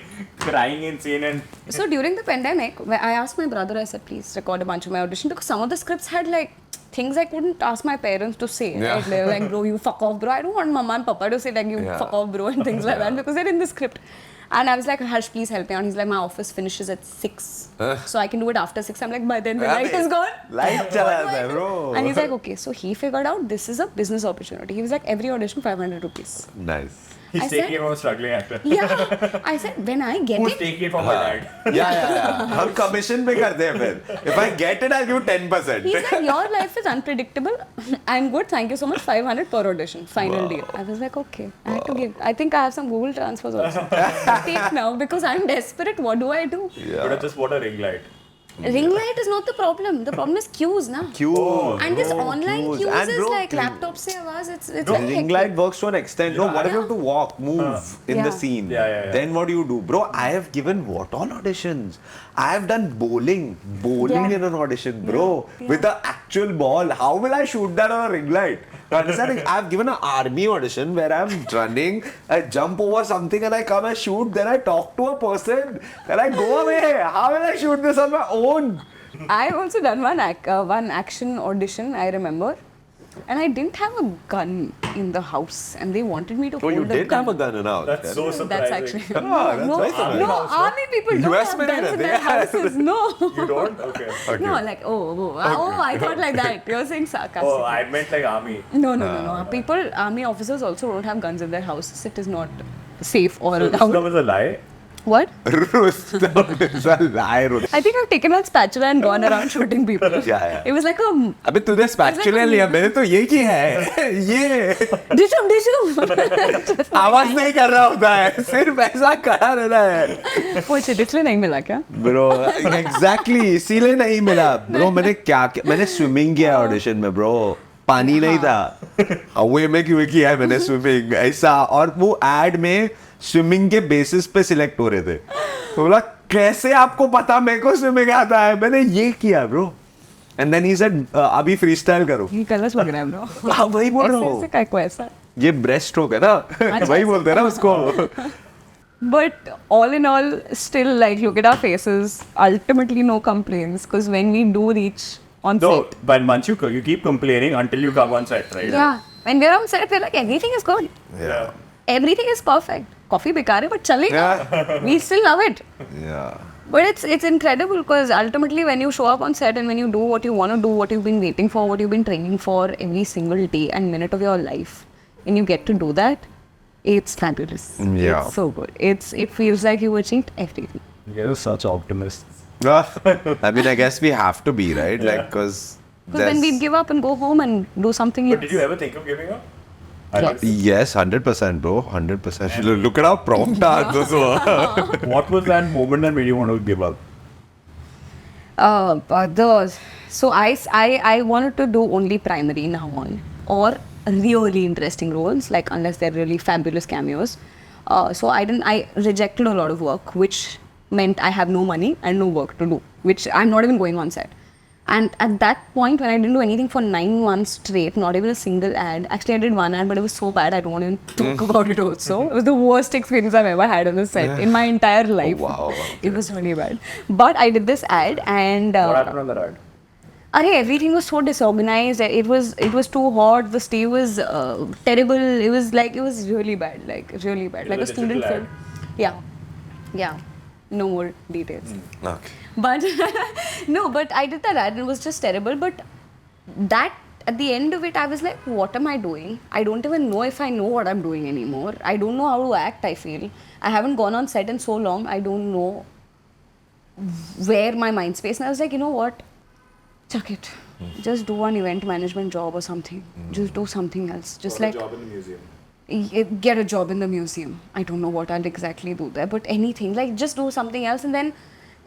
crying insane, and So during the pandemic, I asked my brother, I said, please record a bunch of my audition because some of the scripts had like things I couldn't ask my parents to say. Yeah. Right? They were like, bro, you fuck off, bro. I don't want mama and papa to say like, you Yeah. fuck off, bro, and things like that because they're in the script. And I was like, Harsh, please help me out. He's like, my office finishes at 6. So I can do it after 6. I'm like, by then the light is gone. Light chala jata hai, bro. And he's like, okay. So he figured out this is a business opportunity. He was like, every audition 500 rupees. Nice. he's I taking said- it from a struggling actor. Yeah. I said, when I get Who's it, taking it from my dad? Yeah. हम commission पे करते हैं फिर. If I get it, I'll give 10%. he said, your life is unpredictable. I'm good. Thank you so much. 500 per audition. Final deal. I was like, okay. I had to give. I think I have some Google transfers also. Take now because I'm desperate. What do I do? But I just want a ring light. Ring light is not the problem. The problem is queues, na. Queues. And this bro, online queues And is bro, like laptop se awaaz. It's No, like ring hectic. light works to an extent. No, what if you have to walk, move in the Yeah. scene? Yeah. Then what do you do? Bro, I have given what all auditions? I have done bowling Yeah. in an audition, bro, with the actual ball. How will I shoot that on a ring light? You understand? I've given an army audition where I'm running, I jump over something and I come and shoot, then I talk to a person, then I go away. How will I shoot this on my own? I've also done one action audition, I remember. And I didn't have a gun in the house, and they wanted me to Oh, hold you a did gun. have a gun in house. That's so surprising. That's actually that's no, nice of you. no, army people don't US have में नहीं guns in रहते their हैं। houses. No, You don't? Okay. no, like I thought like that. You're saying sarcastic. Oh, I meant like army. No. People, army officers also don't have guns in their houses. It is not safe or So this allowed. was a lie. What? Rustam is a lie, Rustam. I think I've taken out spatula and gone around shooting people. Yeah. It was like a अबे तूने spatula लिया मैंने तो ये किया है ये डिशम आवाज नहीं कर रहा होता है सिर्फ ऐसा खड़ा रहना है पूछे डिशम नहीं मिला क्या? ब्रो एग्जैक्टली इसीलिए नहीं मिला ब्रो मैंने स्विमिंग किया ऑडिशन में ब्रो पानी नहीं था हवे में क्यों किया है मैंने स्विमिंग ऐसा और वो एड में स्विमिंग के बेसिस पे सिलेक्ट हो रहे थे तो बोला कैसे आपको पता मेरे को स्विमिंग आता है मैंने ये किया bro and then he said अभी फ्री स्टाइल करो ये कलर्स लग रहा है ब्रो हाँ वही बोल रहा ऐसे हूँ काय को ऐसा ये ब्रेस्ट स्ट्रोक है ना वही बोलते हैं ना उसको But all in all, still like look at our faces. Ultimately, no complaints because when we do reach on No, set, but once you keep complaining until you come on set, right? yeah, when we're on set, we're like everything is good, Yeah. everything is perfect. Coffee बेकार है, but चलेगा. Yeah. We still love it. yeah But it's incredible because ultimately when you show up on set and when you do what you want to do, what you've been waiting for, what you've been training for every single day and minute of your life, and you get to do that, it's fabulous. Yeah. It's so good. It feels like you achieved everything. You're such optimists. I mean, I guess we have to be, right? Yeah. Like, because Because when we give up and go home and do something But else. did you ever think of giving up? Yes. Yes, 100%, bro. 100%. Look at how prompt answers were. What was that moment that made you want to give up? So I wanted to do only primary now on or really interesting roles, like unless they're really fabulous cameos. So I rejected a lot of work, which meant I have no money and no work to do, which I'm not even going on set. And at that point, when I didn't do anything for 9 months straight, not even a single ad. Actually, I did one ad, but it was so bad, I don't want to even talk about it also. It was the worst experience I've ever had on the set in my entire life. wow. It was really bad. But I did this ad and... What happened on that ad? Everything was so disorganized. It was too hot. The stay was terrible. It was really bad. Like really bad. It Like a was a student digital film. Yeah. No more details. Okay. But no, but I did that ad and it was just terrible. But that at the end of it, I was like, what am I doing? I don't even know if I know what I'm doing anymore. I don't know how to act, I feel. I haven't gone on set in so long. I don't know where my mind space. And I was like, you know what? Chuck it. Just do an event management job or something. Just do something else. Just Or a like job in the museum. get a job in the museum. I don't know what I'll exactly do there, but anything, like just do something else. And then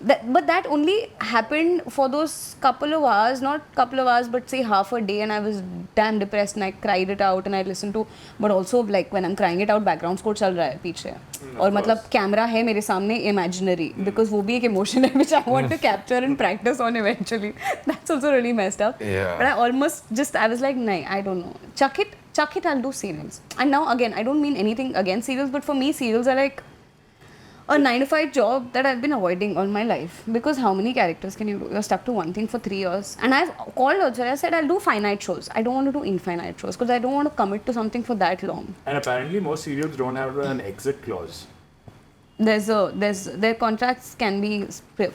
but that only happened for those couple of hours, not couple of hours, but say half a day, and I was damn depressed and I cried it out and I listened to, but also like when I'm crying it out, background score चल रहा है पीछे, और मतलब camera है मेरे सामने imaginary, because वो भी एक emotion है which I want to capture and practice on eventually. That's also really messed up. Yeah. But I was like, nah, I don't know, chuck it, I'll do serials. And now again, I don't mean anything against serials, but for me serials are like a 9 to 5 job that I've been avoiding all my life, because how many characters can you do? You're stuck to one thing for 3 years. And I've called also, I said I'll do finite shows. I don't want to do infinite shows because I don't want to commit to something for that long. And apparently most serials don't have an exit clause. Their contracts can be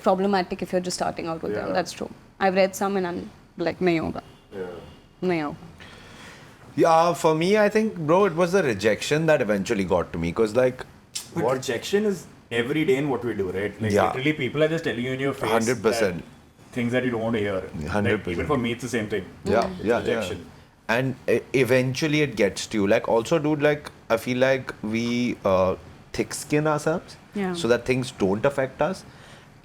problematic if you're just starting out with them. That's true. I've read some and I'm like, nahi hoga. Nahi hoga. Yeah, for me, I think, bro, it was the rejection that eventually got to me, because like, But rejection is every day in what we do, right? Like Yeah. literally people are just telling you in your face 100%. that things that you don't want to hear. 100%. Like, even for me, it's the same thing. Yeah, It's yeah, rejection. yeah. And eventually it gets to you. Like, also, dude, like, I feel like we thick skin ourselves so that things don't affect us.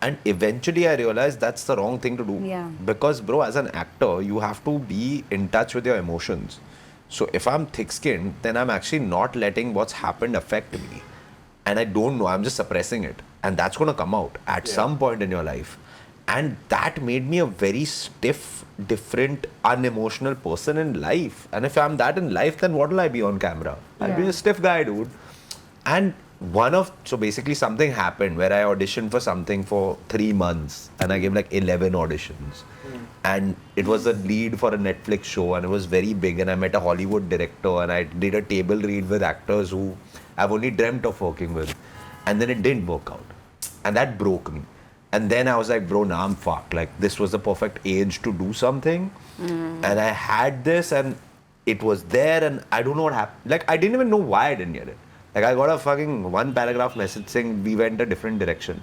And eventually I realized that's the wrong thing to do. Yeah. Because, bro, as an actor, you have to be in touch with your emotions. So if I'm thick skinned, then I'm actually not letting what's happened affect me. And I don't know, I'm just suppressing it. And that's going to come out at some point in your life. And that made me a very stiff, different, unemotional person in life. And if I'm that in life, then what will I be on camera? I'll be a stiff guy, dude. And so basically something happened where I auditioned for something for 3 months. And I gave like 11 auditions. And it was a lead for a Netflix show, and it was very big. And I met a Hollywood director, and I did a table read with actors who I've only dreamt of working with. And then it didn't work out. And that broke me. And then I was like, bro, now I'm fucked. Like, this was the perfect age to do something. And I had this, and it was there, and I don't know what happened. Like, I didn't even know why I didn't get it. Like, I got a fucking 1 paragraph message saying we went a different direction.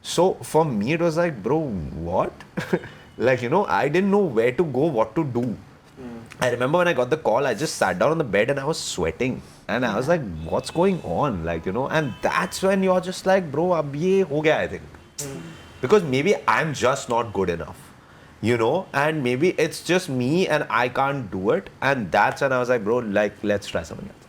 So for me, it was like, bro, what? Like, you know, I didn't know where to go, what to do. I remember when I got the call, I just sat down on the bed and I was sweating. And I was like, what's going on? Like, you know, and that's when you're just like, bro, ab ye ho gaya, I think. Because maybe I'm just not good enough, you know, and maybe it's just me and I can't do it. And that's when I was like, bro, like, let's try something else,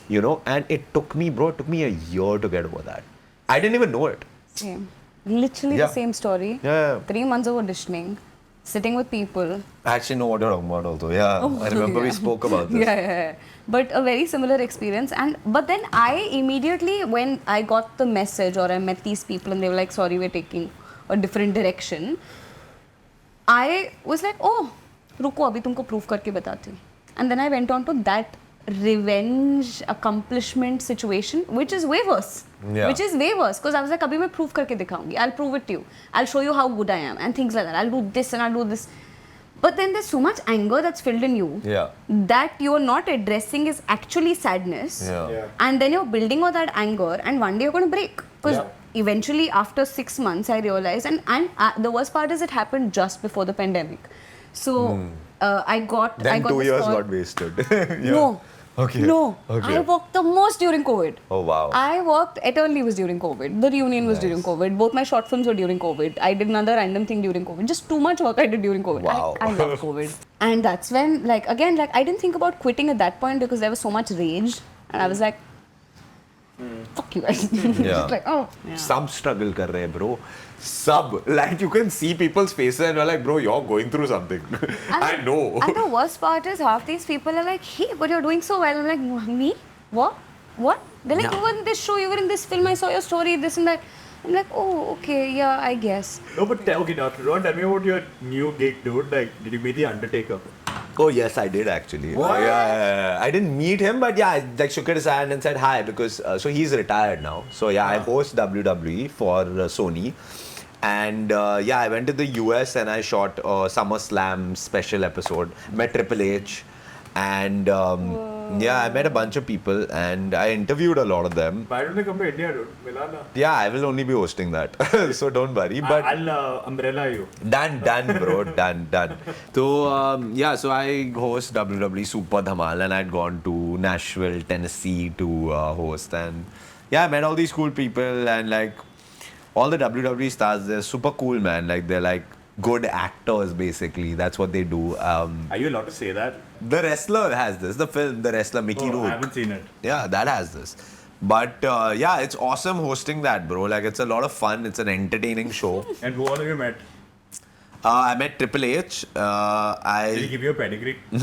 you know. And it took me a year to get over that. I didn't even know it. Same. Literally the same story. Yeah. 3 months of auditioning, sitting with people. I actually know what you're talking about also. Yeah. I remember we spoke about this. Yeah. But a very similar experience. But then I immediately, when I got the message or I met these people and they were like, sorry, we're taking a different direction, I was like, oh, रुको अभी तुमको prove करके बताती हूँ. And then I went on to that revenge accomplishment situation, which is way worse. Yeah. Which is way worse, because I was like, अभी मैं prove करके दिखाऊंगी. I'll prove it to you. I'll show you how good I am and things like that. I'll do this and I'll do this. But then there's so much anger that's filled in you that you're not addressing is actually sadness. Yeah. And then you're building on that anger, and one day you're going to break. Because eventually, after 6 months, I realized, and the worst part is it happened just before the pandemic. So I got. Then I got 2 this years call. got wasted. No. Okay. No. Okay. I worked the most during COVID. Oh, wow. I worked, Eternally was during COVID. The Reunion was during COVID. Both my short films were during COVID. I did another random thing during COVID. Just too much work I did during COVID. Wow. I love COVID. And that's when, like, again, like, I didn't think about quitting at that point because there was so much rage. And I was like, fuck you guys. Yeah. Like, oh. Sub struggle kar rahe, bro. Sub. Like, you can see people's faces and you're like, bro, you're going through something. I know. And the worst part is half these people are like, hey, but you're doing so well. I'm like, me? What? They're like, you were in this show, you were in this film, I saw your story, this and that. I'm like, oh, okay, yeah, I guess. No, but okay, now Ron, tell me about your new gig, dude. Like, did you meet the Undertaker? Oh, yes, I did actually. What? Yeah. I didn't meet him, but yeah, I like shook his hand and said hi because so he's retired now. So yeah, I host WWE for Sony. And yeah, I went to the US and I shot a SummerSlam special episode. Met Triple H and Yeah, I met a bunch of people and I interviewed a lot of them. Why don't they come to India, dude? Milana. Yeah, I will only be hosting that. So don't worry. But I'll umbrella you. done, bro. Done. So, so I host WWE Super Dhamaal and I'd gone to Nashville, Tennessee to host. And yeah, I met all these cool people and like all the WWE stars, they're super cool, man. Like they're like good actors, basically. That's what they do. Are you allowed to say that? The Wrestler has this. The film, The Wrestler, Mickey Rourke. I haven't seen it. Yeah, that has this. But yeah, it's awesome hosting that, bro. Like, it's a lot of fun. It's an entertaining show. And who all have you met? I met Triple H. Did he give you a pedigree? No,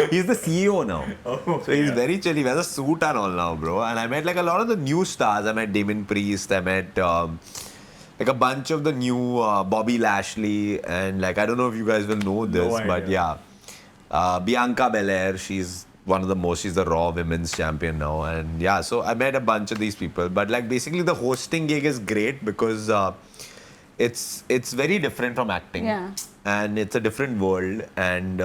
he's the CEO now. Oh, So he's yeah. very chill. He wears a suit and all now, bro. And I met like a lot of the new stars. I met Damon Priest. I met like a bunch of the new Bobby Lashley. And like, I don't know if you guys will know this, No but idea. yeah. Bianca Belair, she's one of the most, she's the Raw Women's Champion now. And yeah, so I met a bunch of these people. But like, basically, the hosting gig is great because it's very different from acting. Yeah. And it's a different world. And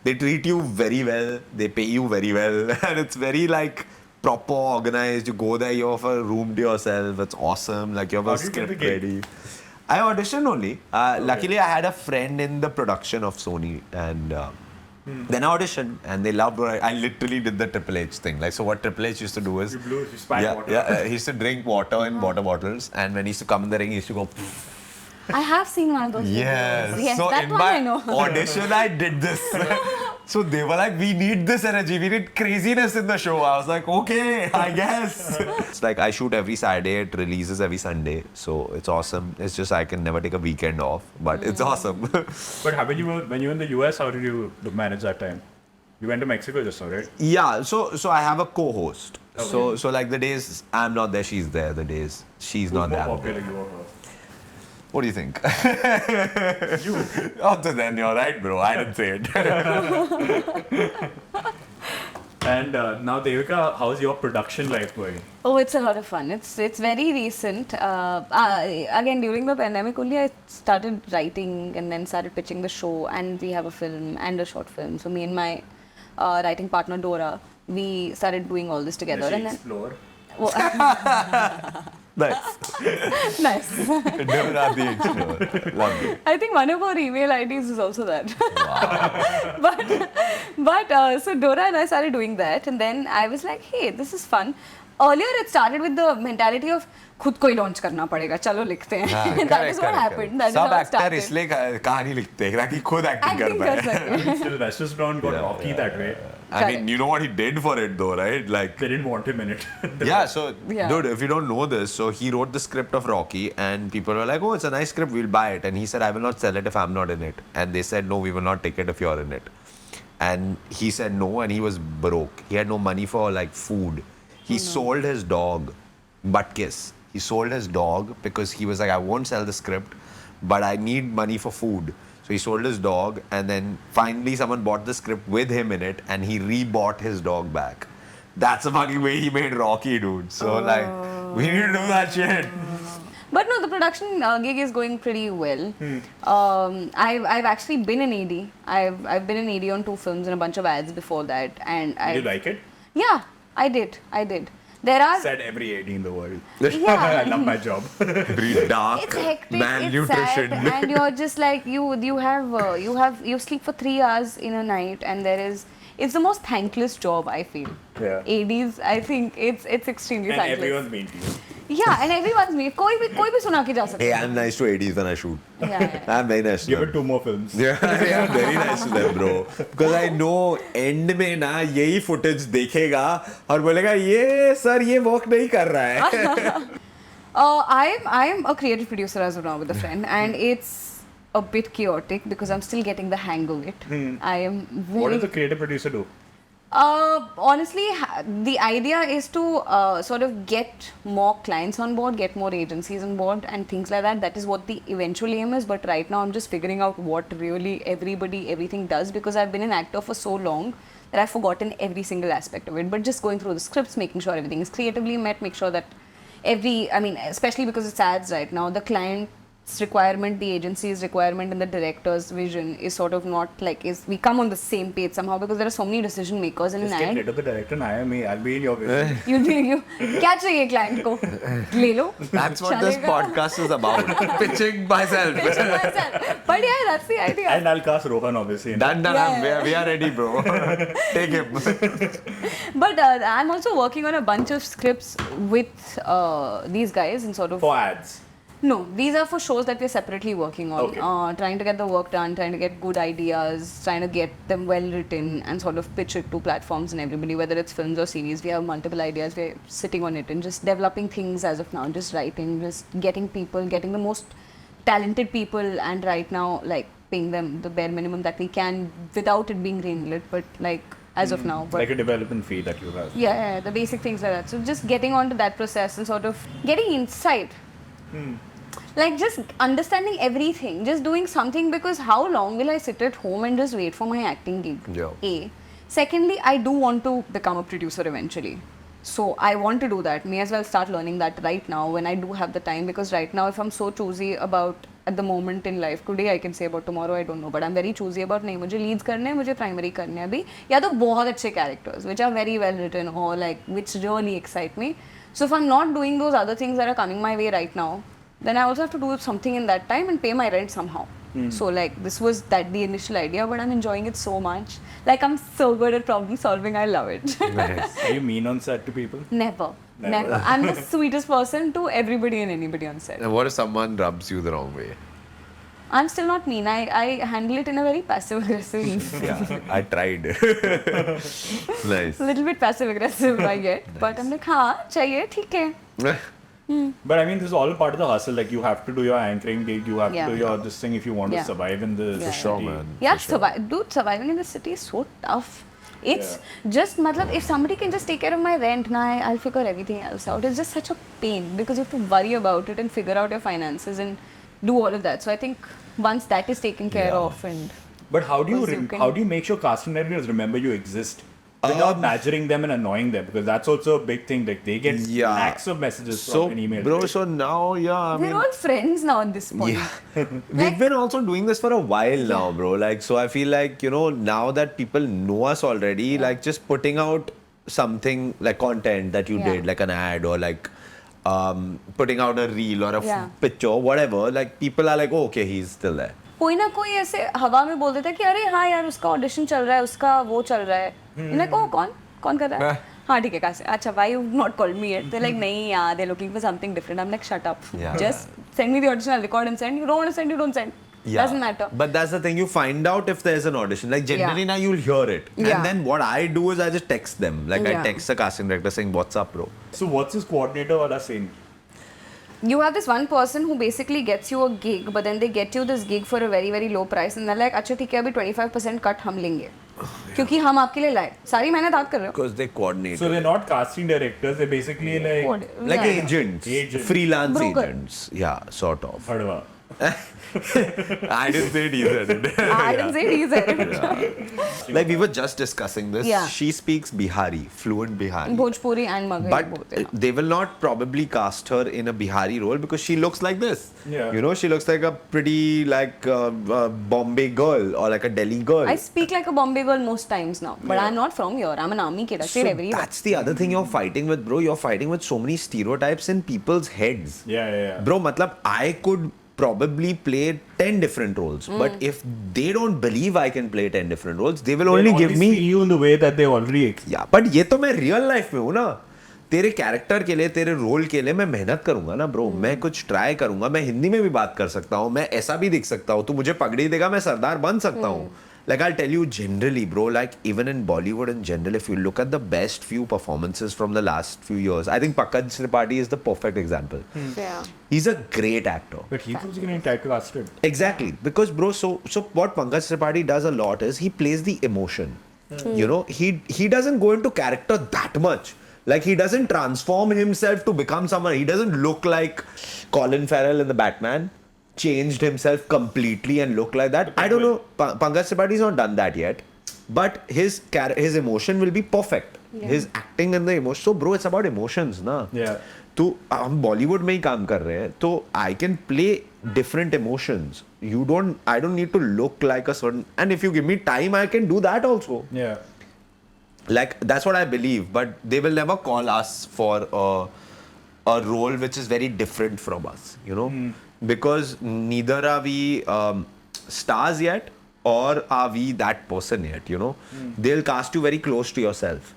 they treat you very well. They pay you very well. And it's very like proper, organized. You go there, you have a room to yourself. It's awesome. Like you have How a did you get the script gig? ready. I auditioned only. Luckily, I had a friend in the production of Sony. And then I auditioned. And they loved what I literally did the Triple H thing. Like, so what Triple H used to do is... You spat water. Yeah, he used to drink water in water bottles. And when he used to come in the ring, he used to go... I have seen one of those Yes. videos. Yes, So that in one my I know. audition, I did this. So they were like, we need this energy. We need craziness in the show. I was like, okay, I guess. It's like I shoot every Saturday. It releases every Sunday. So it's awesome. It's just I can never take a weekend off. But it's awesome. But when you were in the US, how did you manage that time? You went to Mexico just now, right? Yeah. So I have a co-host. So like the days I'm not there, she's there. The days she's not More there. I'm popular, there. you or her? What do you think? You. Oh, so then you're right, bro. I didn't say it. And now, Devika, how's your production life going? Oh, it's a lot of fun. It's very recent. Again, during the pandemic only, I started writing and then started pitching the show. And we have a film and a short film. So me and my writing partner Dora, we started doing all this together. Does she And then, explore? Nice. nice. Devika the Explorer. Love it. I think one of our email IDs is also that. but so Dora and I started doing that, and then I was like, hey, this is fun. Earlier, it started with the mentality of खुद को ही launch करना पड़ेगा, चलो लिखते हैं. That is what happened. That is सब how it actor started. इसलिए कहानी लिखते हैं ताकि खुद एक्टिंग कर Acting कर पाए. सके. Still, Western Brown got rocky that way. I mean, you know what he did for it though, right? Like, They didn't want him in it. yeah. So, Yeah. dude, if you don't know this, so he wrote the script of Rocky, and people were like, "Oh, it's a nice script. We'll buy it." And he said, "I will not sell it if I'm not in it." And they said, "No, we will not take it if you're in it." And he said no, and he was broke. He had no money for like food. He sold his dog, butt kiss. He sold his dog because he was like, I won't sell the script, but I need money for food. So he sold his dog, and then finally someone bought the script with him in it, and he rebought his dog back. That's the fucking way he made Rocky, dude. So like, we need to do that shit. But no, the production gig is going pretty well. I've actually been an AD. I've been an AD on 2 films and a bunch of ads before that, and Did you like it? Yeah, I did. There are Said every AD in the world. Yeah. I love my job. Very dark, it's hectic, it's malnutrition. sad, and you're just like you sleep for 3 hours in a night, and it's the most thankless job, I feel. Yeah. ADs, I think it's extremely And thankless. everyone's mean to you. Yeah, and everyone's me. कोई भी सुना के जा सकता Hey, है. I'm nice to 80s when I shoot. Yeah. I'm very nice to Give them. it 2 more films. Yeah, I'm very nice to them, bro. Because I know end में ना यही footage देखेगा और बोलेगा ये सर ये work नहीं कर रहा है. I'm a creative producer as of now with a friend, and it's a bit chaotic because I'm still getting the hang of it. I am very. What does the creative producer do? Honestly, the idea is to sort of get more clients on board, get more agencies on board, and things like that. That is what the eventual aim is. But right now, I'm just figuring out what really everything does, because I've been an actor for so long that I've forgotten every single aspect of it. But just going through the scripts, making sure everything is creatively met, make sure that especially because it's ads right now, the client requirement, the agency's requirement, and the director's vision is sort of not like we come on the same page somehow because there are so many decision makers in Just an get ad. rid of the director and hire me. I'll be in your vision. You क्या चाहिए client को ले लो. That's what this चलेगा. podcast is about. Pitching myself. Pitching myself. But yeah, that's the idea. And I'll cast Rohan, obviously. Done. Yeah. We are ready, bro. Take him. But I'm also working on a bunch of scripts with these guys and sort of. For ads. No, these are for shows that we're separately working on. Okay. Trying to get the work done, trying to get good ideas, trying to get them well written and sort of pitch it to platforms and everybody, whether it's films or series. We have multiple ideas, we're sitting on it and just developing things as of now, just writing, just getting people, getting the most talented people, and right now, like, paying them the bare minimum that we can without it being greenlit, but like, as of now. But Like a development fee that you have. yeah, the basic things like that. So just getting onto that process and sort of getting insight. Like just understanding everything, just doing something, because how long will I sit at home and just wait for my acting gig? Yeah. A. Secondly, I do want to become a producer eventually. So I want to do that. May as well start learning that right now when I do have the time, because right now if I'm so choosy about at the moment in life, today I can say about tomorrow I don't know, but I'm very choosy about नहीं मुझे leads करने हैं, मुझे primary करने हैं अभी, या तो बहुत अच्छे characters which are very well written or like which really excite me. So if I'm not doing those other things that are coming my way right now, then I also have to do something in that time and pay my rent somehow. So like this was the initial idea, but I'm enjoying it so much. Like I'm so good at problem solving, I love it. Nice. Are you mean on set to people? Never. Never. I'm the sweetest person to everybody and anybody on set. And what if someone rubs you the wrong way? I'm still not mean. I handle it in a very passive aggressive. Yeah, I tried. Nice. A little bit passive aggressive I get, but I'm like, हाँ चाहिए ठीक है. But I mean, this is all part of the hustle. Like, you have to do your anchoring gig, you have Yeah. to do your this thing if you want Yeah. to survive in the For sure, city. man. Yeah, For sure. dude, surviving in the city is so tough. It's just, matlab, if somebody can just take care of my rent, I'll figure everything else out. It's just such a pain because you have to worry about it and figure out your finances and do all of that. So I think once that is taken care Yeah. of and But how do you Because you can- how do you make sure casting directors remember you exist without badgering them and annoying them? Because that's also a big thing. Like, they get Yeah. lakhs of messages So, from an email. bro, right? so now, yeah, I we're mean, all friends now at this point. yeah. We've been also doing this for a while now, bro. Like, so I feel like, you know, now that people know us already, like just putting out something like content that you Yeah. did, like an ad or like putting out a reel or a Yeah. picture, whatever, like people are like, oh, okay, he's still there. कोई ना कोई ऐसे हवा में बोल देता है कि अरे हाँ यार उसका ऑडिशन चल रहा है, उसका वो चल रहा है. Like, oh, कौन कर रहा है? हाँ ठीक है, कहाँ से? अच्छा, why you not called me yet? They're like, नहीं यार, they're looking for something different. I'm like, shut up. Yeah. Just send me the audition, I'll record and send. You don't want to send, you don't send. Yeah. Doesn't matter. But that's the thing, you find out if there's an audition. Like generally Yeah. now you'll hear it. Yeah. And then what I do is I just text them. Like I Yeah. text the casting director saying, what's up, bro? So what's his coordinator wala saying? You have this one person who basically gets you a gig, but then they get you this gig for a very very low price and they're like, अच्छा ठीक है अभी 25% cut हम लेंगे क्योंकि हम आपके लिए लाए. सारी मेहनत आप कर रहे हो. Because they coordinate. So they're not casting directors, they're basically like Like Yeah. agents, Agents. freelance Broker. agents. Yeah, sort of. Padwa. I didn't say it either. did I? I didn't say he said it. Like we were just discussing this. Yeah. She speaks Bihari, fluent Bihari. Bhojpuri and Maghai But both, yeah. they will not probably cast her in a Bihari role because she looks like this. Yeah. You know, she looks like a pretty like Bombay girl or like a Delhi girl. I speak like a Bombay girl most times now, but Yeah. I'm not from here. I'm an army kid. I stayed So everywhere. that's the other thing you're fighting with, bro. You're fighting with so many stereotypes in people's heads. Yeah. Bro, matlab, I could probably play 10 different roles. But if they don't believe I can play 10 different roles, they will only give me... see you in the way that they already Yeah, but ये तो मैं real life में हूँ ना. तेरे character के लिए, तेरे रोल के लिए मैं मेहनत करूंगा ना ब्रो. मैं कुछ ट्राई करूंगा. मैं हिंदी में भी बात कर सकता हूँ. मैं ऐसा भी दिख सकता हूँ. तू मुझे पगड़ी देगा, मैं सरदार बन सकता हूँ. Like I'll tell you generally, bro, like even in Bollywood in general, if you look at the best few performances from the last few years, I think Pankaj Tripathi is the perfect example. Yeah. He's a great actor. But he's also getting typecasted. Exactly. Because bro, so what Pankaj Tripathi does a lot is he plays the emotion. You know, he doesn't go into character that much. Like he doesn't transform himself to become someone. He doesn't look like Colin Farrell in the Batman. Changed himself completely and look like that. I don't know. Pankaj Tripathi's not done that yet. but his emotion will be perfect. His acting and the emotion. So bro, it's about emotions, na. Yeah. तो हम बॉलीवुड में ही काम कर रहे हैं तो I can play different emotions I don't need to look like a certain and if you give me time I can do that also Yeah. like that's what I believe, but they will never call us for a role which is very different from us, you know, because neither are we stars yet or are we that person yet, you know. They'll cast you very close to yourself,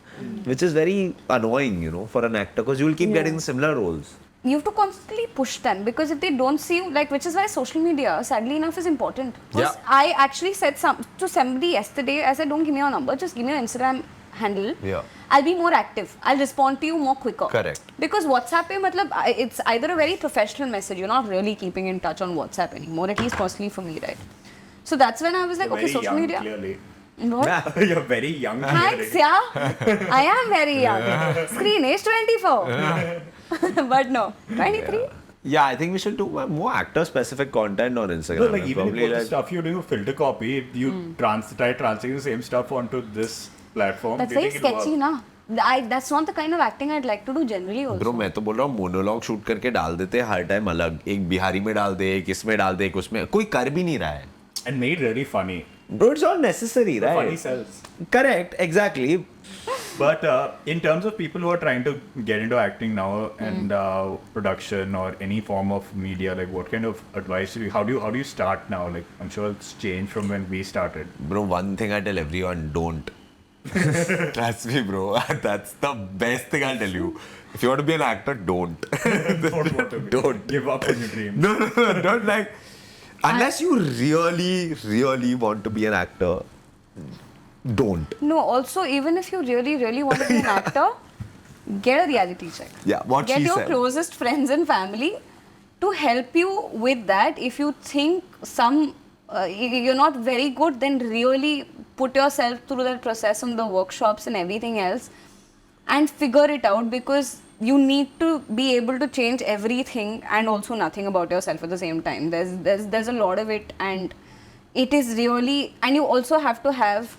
which is very annoying, you know, for an actor, because you will keep getting similar roles. You have to constantly push them, because if they don't see you, like, which is why social media, sadly enough, is important. Because Yeah. I actually said to somebody yesterday, I said, don't give me your number, just give me your Instagram handle. Yeah. I'll be more active. I'll respond to you more quicker. Correct. Because WhatsApp pe, matlab, it's either a very professional message. You're not really keeping in touch on WhatsApp anymore, at least personally for me, right? So that's when I was like, You're okay, very social young, media. Clearly. What? You're very young. Thanks, clearly. yeah. I am very young. Screen age 24. But no, 23. Yeah, I think we should do more actor-specific content on Instagram. No, like even Probably if the stuff you're doing with filter copy, you try translating the same stuff onto this platform. That's do you very think it'll sketchy, work? na. That's not the kind of acting I'd like to do generally also. Bro मैं तो बोल रहा हूँ monologue shoot करके डाल देते हैं हर time अलग, एक बिहारी में डाल दे, एक इसमें डाल दे, एक उसमें, कोई कर भी नहीं रहा है. And made really funny. Bro, it's all necessary, right? Funny sells. Correct, exactly. But in terms of people who are trying to get into acting now and production or any form of media, like what kind of advice do you, how do you start now? Like I'm sure it's changed from when we started. Bro, one thing I tell everyone, don't. Trust me, bro. That's the best thing I'll tell you. If you want to be an actor, don't. Don't want to be. Don't. Give up on your dreams. No, don't like. Unless you really, really want to be an actor, don't. No, also, even if you really, really want to be an actor, get a reality check. Yeah, what Get she your said. closest friends and family to help you with that. If you think you're not very good, then really put yourself through that process on the workshops and everything else and figure it out, because you need to be able to change everything and also nothing about yourself at the same time. There's a lot of it, and it is really, and you also have to have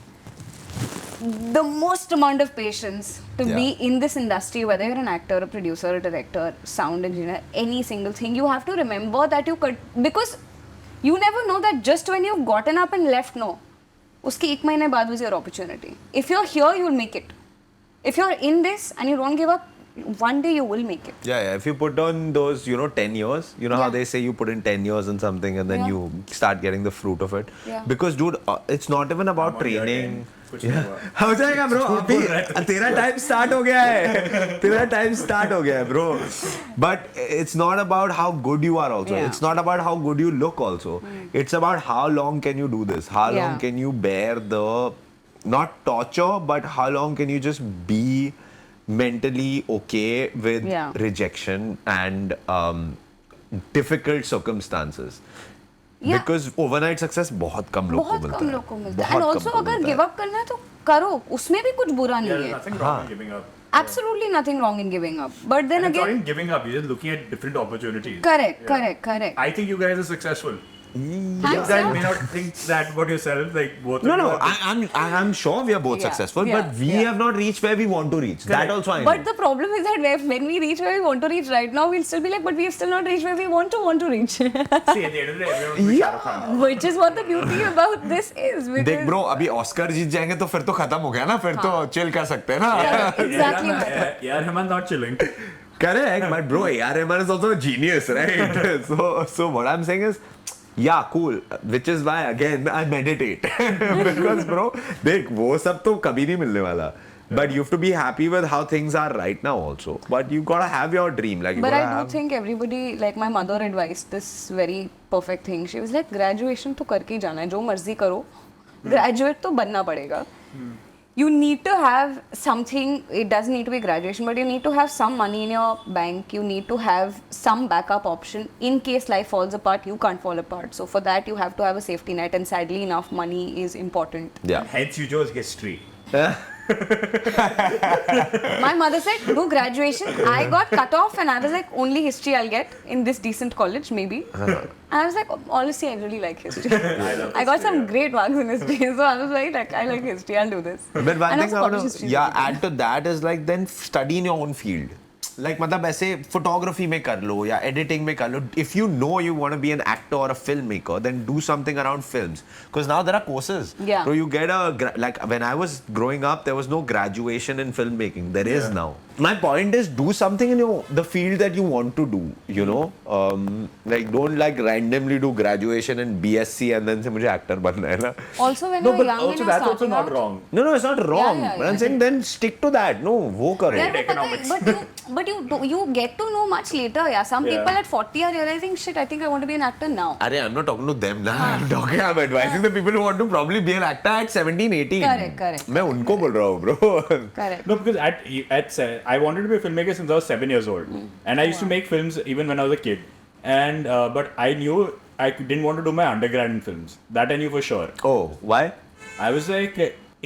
the most amount of patience to be in this industry, whether you're an actor, a producer, a director, sound engineer, any single thing. You have to remember that you could, because you never know that just when you've gotten up and left, no, uski ek mahine baad was your opportunity. If you're here, you'll make it. If you're in this and you don't give up, one day you will make it. Yeah. If you put on those, 10 years, you know how they say you put in 10 years in something and then you start getting the fruit of it. Yeah. Because, dude, it's not even about training. कुछ नहीं हुआ. हो जाएगा bro, अभी तेरा time start हो गया है. तेरा time start हो गया है, bro. But it's not about how good you are also. Yeah. It's not about how good you look also. It's about how long can you do this? How long can you bear the, not torture, but how long can you just be mentally okay with rejection and difficult circumstances. Yeah. Because overnight success बहुत कम लोग को मिलता है. बहुत कम लोग को मिलता है. बहुत And कम also को अगर मिलता give है. up करना है तो करो, उसमें भी कुछ बुरा नहीं There's है. nothing wrong in giving up. Absolutely nothing wrong in giving up. But then And it's not again, in giving up, you're just looking at different opportunities. correct. I think you guys are successful. You Thanks, guys yeah. may not think that about yourself, like both of No, you are- I'm sure we are both Yeah, successful, yeah, but we yeah. have not reached where we want to reach. That Correct. also I know. But the problem is that when we reach where we want to reach right now, we'll still be like, but we have still not reached where we want to reach. See, at the end of the day, everyone will be Shah Rukh Khan. Which is what the beauty about this is. देख Because bro अभी Oscar जीत जाएंगे तो फिर तो खत्म हो गया ना, फिर तो चिल कर सकते हैं ना. exactly. Yeah, Rahman not chilling. Correct, but bro, A.R. Rahman is also a genius, right? So what I'm saying is, yeah, cool. Which is why again I meditate because bro, देख वो सब तो कभी नहीं मिलने वाला. But you have to be happy with how things are right now also. But you gotta have your dream, like. You But gotta I do have... think everybody, like my mother advised this very perfect thing. She was like, graduation तो करके ही जाना है, जो मर्जी करो, graduate तो बनना पड़ेगा. You need to have something. It doesn't need to be graduation, but you need to have some money in your bank. You need to have some backup option in case life falls apart. You can't fall apart. So for that, you have to have a safety net. And sadly enough, money is important. Yeah. Hence, you chose history. My mother said, do graduation. I got cut off and I was like, only history I'll get in this decent college, maybe. And I was like, honestly, I really like history. I got some great marks in history. So I was like, I like history, I'll do this. But one And thing also I want college to history is really good. add to that is like then study in your own field. Like मतलब ऐसे photography में कर लो या editing में कर लो. If you know you want to be an actor or a filmmaker, then do something around films. Because now there are courses. Yeah. So you get like when I was growing up, there was no graduation in filmmaking. There is now. My point is do something in the field that you want to do. You know, like don't like randomly do graduation and BSc and then say मुझे actor बनना है ना. Also, when No, you're but young and also you're that's also starting not out, wrong. No, it's not wrong. yeah, But I'm yeah. saying then stick to that. No, वो करो. Yeah, Economics. but you get to know much later. Yeah, some Yeah. people at 40 are realizing, shit, I think I want to be an actor now. Arey, I'm not talking to them now. I'm advising the people who want to probably be an actor at 17, 18. Correct. मैं उनको बोल रहा हूँ, bro. Correct. No, because I wanted to be a filmmaker since I was 7 years old, and I used to make films even when I was a kid. And but I knew I didn't want to do my undergrad in films. That I knew for sure. Oh, why? I was like,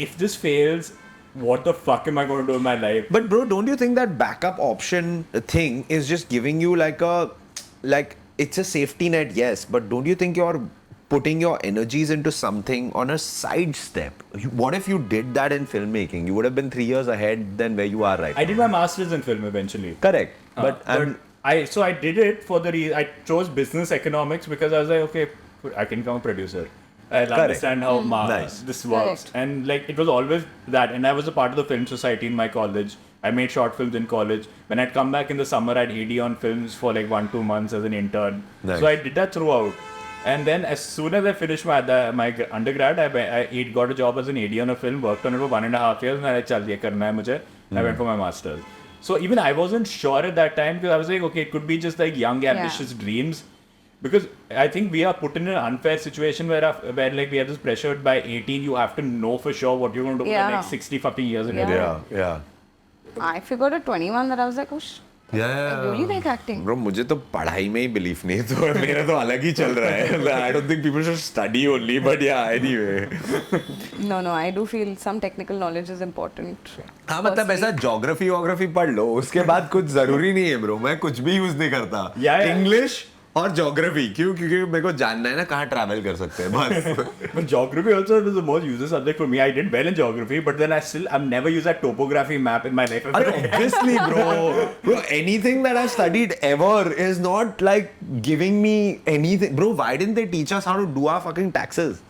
if this fails, what the fuck am I going to do in my life? But bro, don't you think that backup option thing is just giving you like it's a safety net, yes, but don't you think you're putting your energies into something on a side step? What if you did that in filmmaking? You would have been 3 years ahead than where you are right I now. did my master's in film eventually. Correct. But I did it for the reason I chose business economics because I was like, okay, I can become a producer. I'll understand how Nice. this works. Correct. And like it was always that. And I was a part of the film society in my college. I made short films in college. When I'd come back in the summer, I'd AD on films for like 1-2 months as an intern. Nice. So I did that throughout. And then as soon as I finished my undergrad, I got a job as an AD on a film, worked on it for 1.5 years, and I said, "Chal, ye karna hai mujhe." I went for my master's. So even I wasn't sure at that time because I was like, okay, it could be just like young, ambitious dreams. Because I think we are put in an unfair situation where like we are just pressured by 18, you have to know for sure what you're going to do for the Yeah. next 60 fucking years. In Yeah. a row. yeah. I figured at 21 that I was like, oh, I really like acting. Bro, मुझे तो पढ़ाई में ही belief नहीं तो मेरा तो अलग ही चल रहा है. I don't think people should study only, but yeah, anyway. No, I do feel some technical knowledge is important. हाँ मतलब ऐसा geography पढ़ लो उसके बाद कुछ जरूरी नहीं है ब्रो. मैं कुछ भी यूज नहीं करता. Yeah. English और geography क्योंकि मेरे को जानना है ना कहाँ travel कर सकते हैं बस. But geography also was the most useless subject for me. I did well in geography, but then I've never used that topography map in my life. अरे obviously bro, anything that I've studied ever is not like giving me anything. Bro, why didn't they teach us how to do our fucking taxes?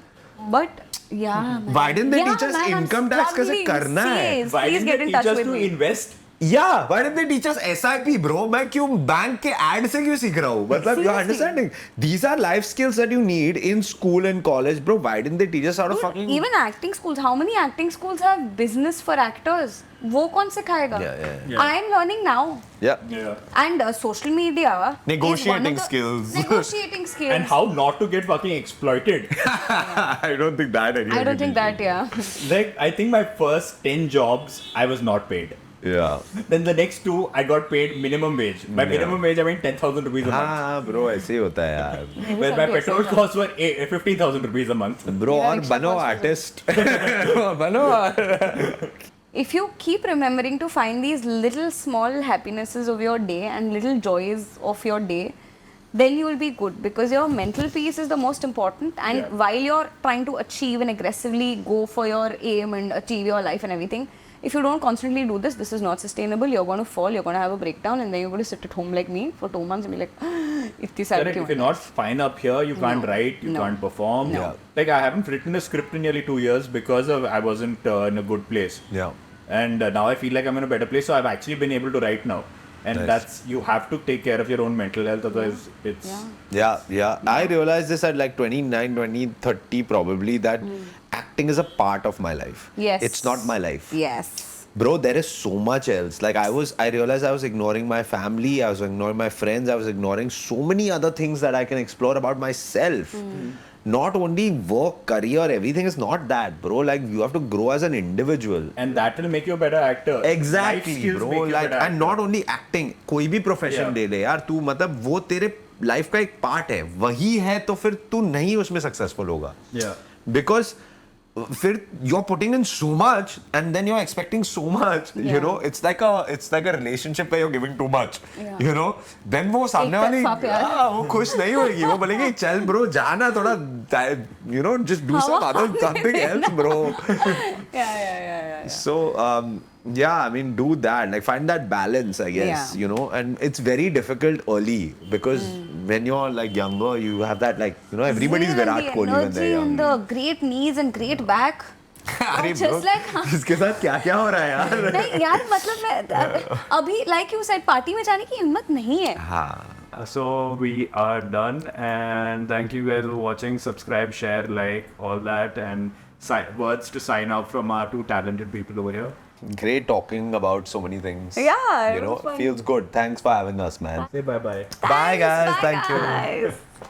But yeah, man. Why didn't they Yeah, teach us man, I'm income tax कैसे struggling. करना है? Please, Why please didn't get they in teach touch us with to me. invest? Yeah, why didn't they teach us SIP, bro? मैं क्यों bank के ad से क्यों सीख रहा हूँ? मतलब you're Seriously. understanding? These are life skills that you need in school and college, bro. Why didn't they teach us how to fucking? Even acting schools. How many acting schools have business for actors? वो कौन सिखाएगा? Yeah. I am learning now. Yeah. Yeah. And social media Negotiating is one of the- skills. Negotiating skills. And how not to get fucking exploited. I don't think that anyone I don't can think teach that, yeah. Like, I think my first 10 jobs, I was not paid. you. Yeah. Then the next 2, I got paid minimum wage. By minimum wage, I mean 10,000 rupees a month. हाँ bro ऐसे ही होता है यार. Where my petrol costs were 15,000 rupees a month. Bro Yeah, और extra बनो cost artist. बनो. If you keep remembering to find these little small happinesses of your day and little joys of your day, then you will be good because your mental peace is the most important. And Yeah. while you're trying to achieve and aggressively go for your aim and achieve your life and everything, if you don't constantly do this, this is not sustainable. You're going to fall, you're going to have a breakdown, and then you're going to sit at home like me for 2 months and be like, itni sad Correct. kyun If you're hai?" not fine up here, you can't No. write, you No. can't perform. No. Like, I haven't written a script in nearly 2 years because I wasn't in a good place. Yeah. And now I feel like I'm in a better place, so I've actually been able to write now. And Nice. that's, you have to take care of your own mental health, otherwise it's... Yeah. Yeah. I realized this at like 29, 20, 30 probably that acting is a part of my life. Yes. It's not my life. Yes. Bro, there is so much else. Like I realized I was ignoring my family, I was ignoring my friends, I was ignoring so many other things that I can explore about myself. Not only work, career, everything is not that, bro. Like you have to grow as an individual. And that will make you a better actor. Life Exactly, skills bro. make you a Like better and actor. not only acting, कोई भी profession Yeah. ले ले यार तू मतलब वो तेरे life का एक part है. वही है तो फिर तू नहीं उसमें successful होगा. Yeah. Because फिर you're putting in so much and then you're expecting so much, you Yeah. know, it's like a relationship where you're giving too much, Yeah. you know, then वो सामने वाली तरफा प्यार। वो खुश नहीं होगी, वो बोलेगी चल bro जाना थोड़ा, you know, just do something else bro. Yeah. So yeah, I mean, do that. Like, find that balance, I guess. Yeah. You know, and it's very difficult early because when you're like younger, you have that, like, you know, everybody's Zeal and Virat the Kohli when they're energy young. and the great knees and great back. अरे just bro, like, हाँ। इसके साथ क्या क्या हो रहा है यार? नहीं यार, मतलब मैं अभी like you said पार्टी में जाने की हिम्मत नहीं है. हाँ. So we are done, and thank you guys for watching. Subscribe, share, like, all that, and words to sign up from our two talented people over here. Great talking about so many things. Yeah, You it know, was fun. feels good. Thanks for having us, man. Say bye bye. Bye guys. Bye, Thank you. guys.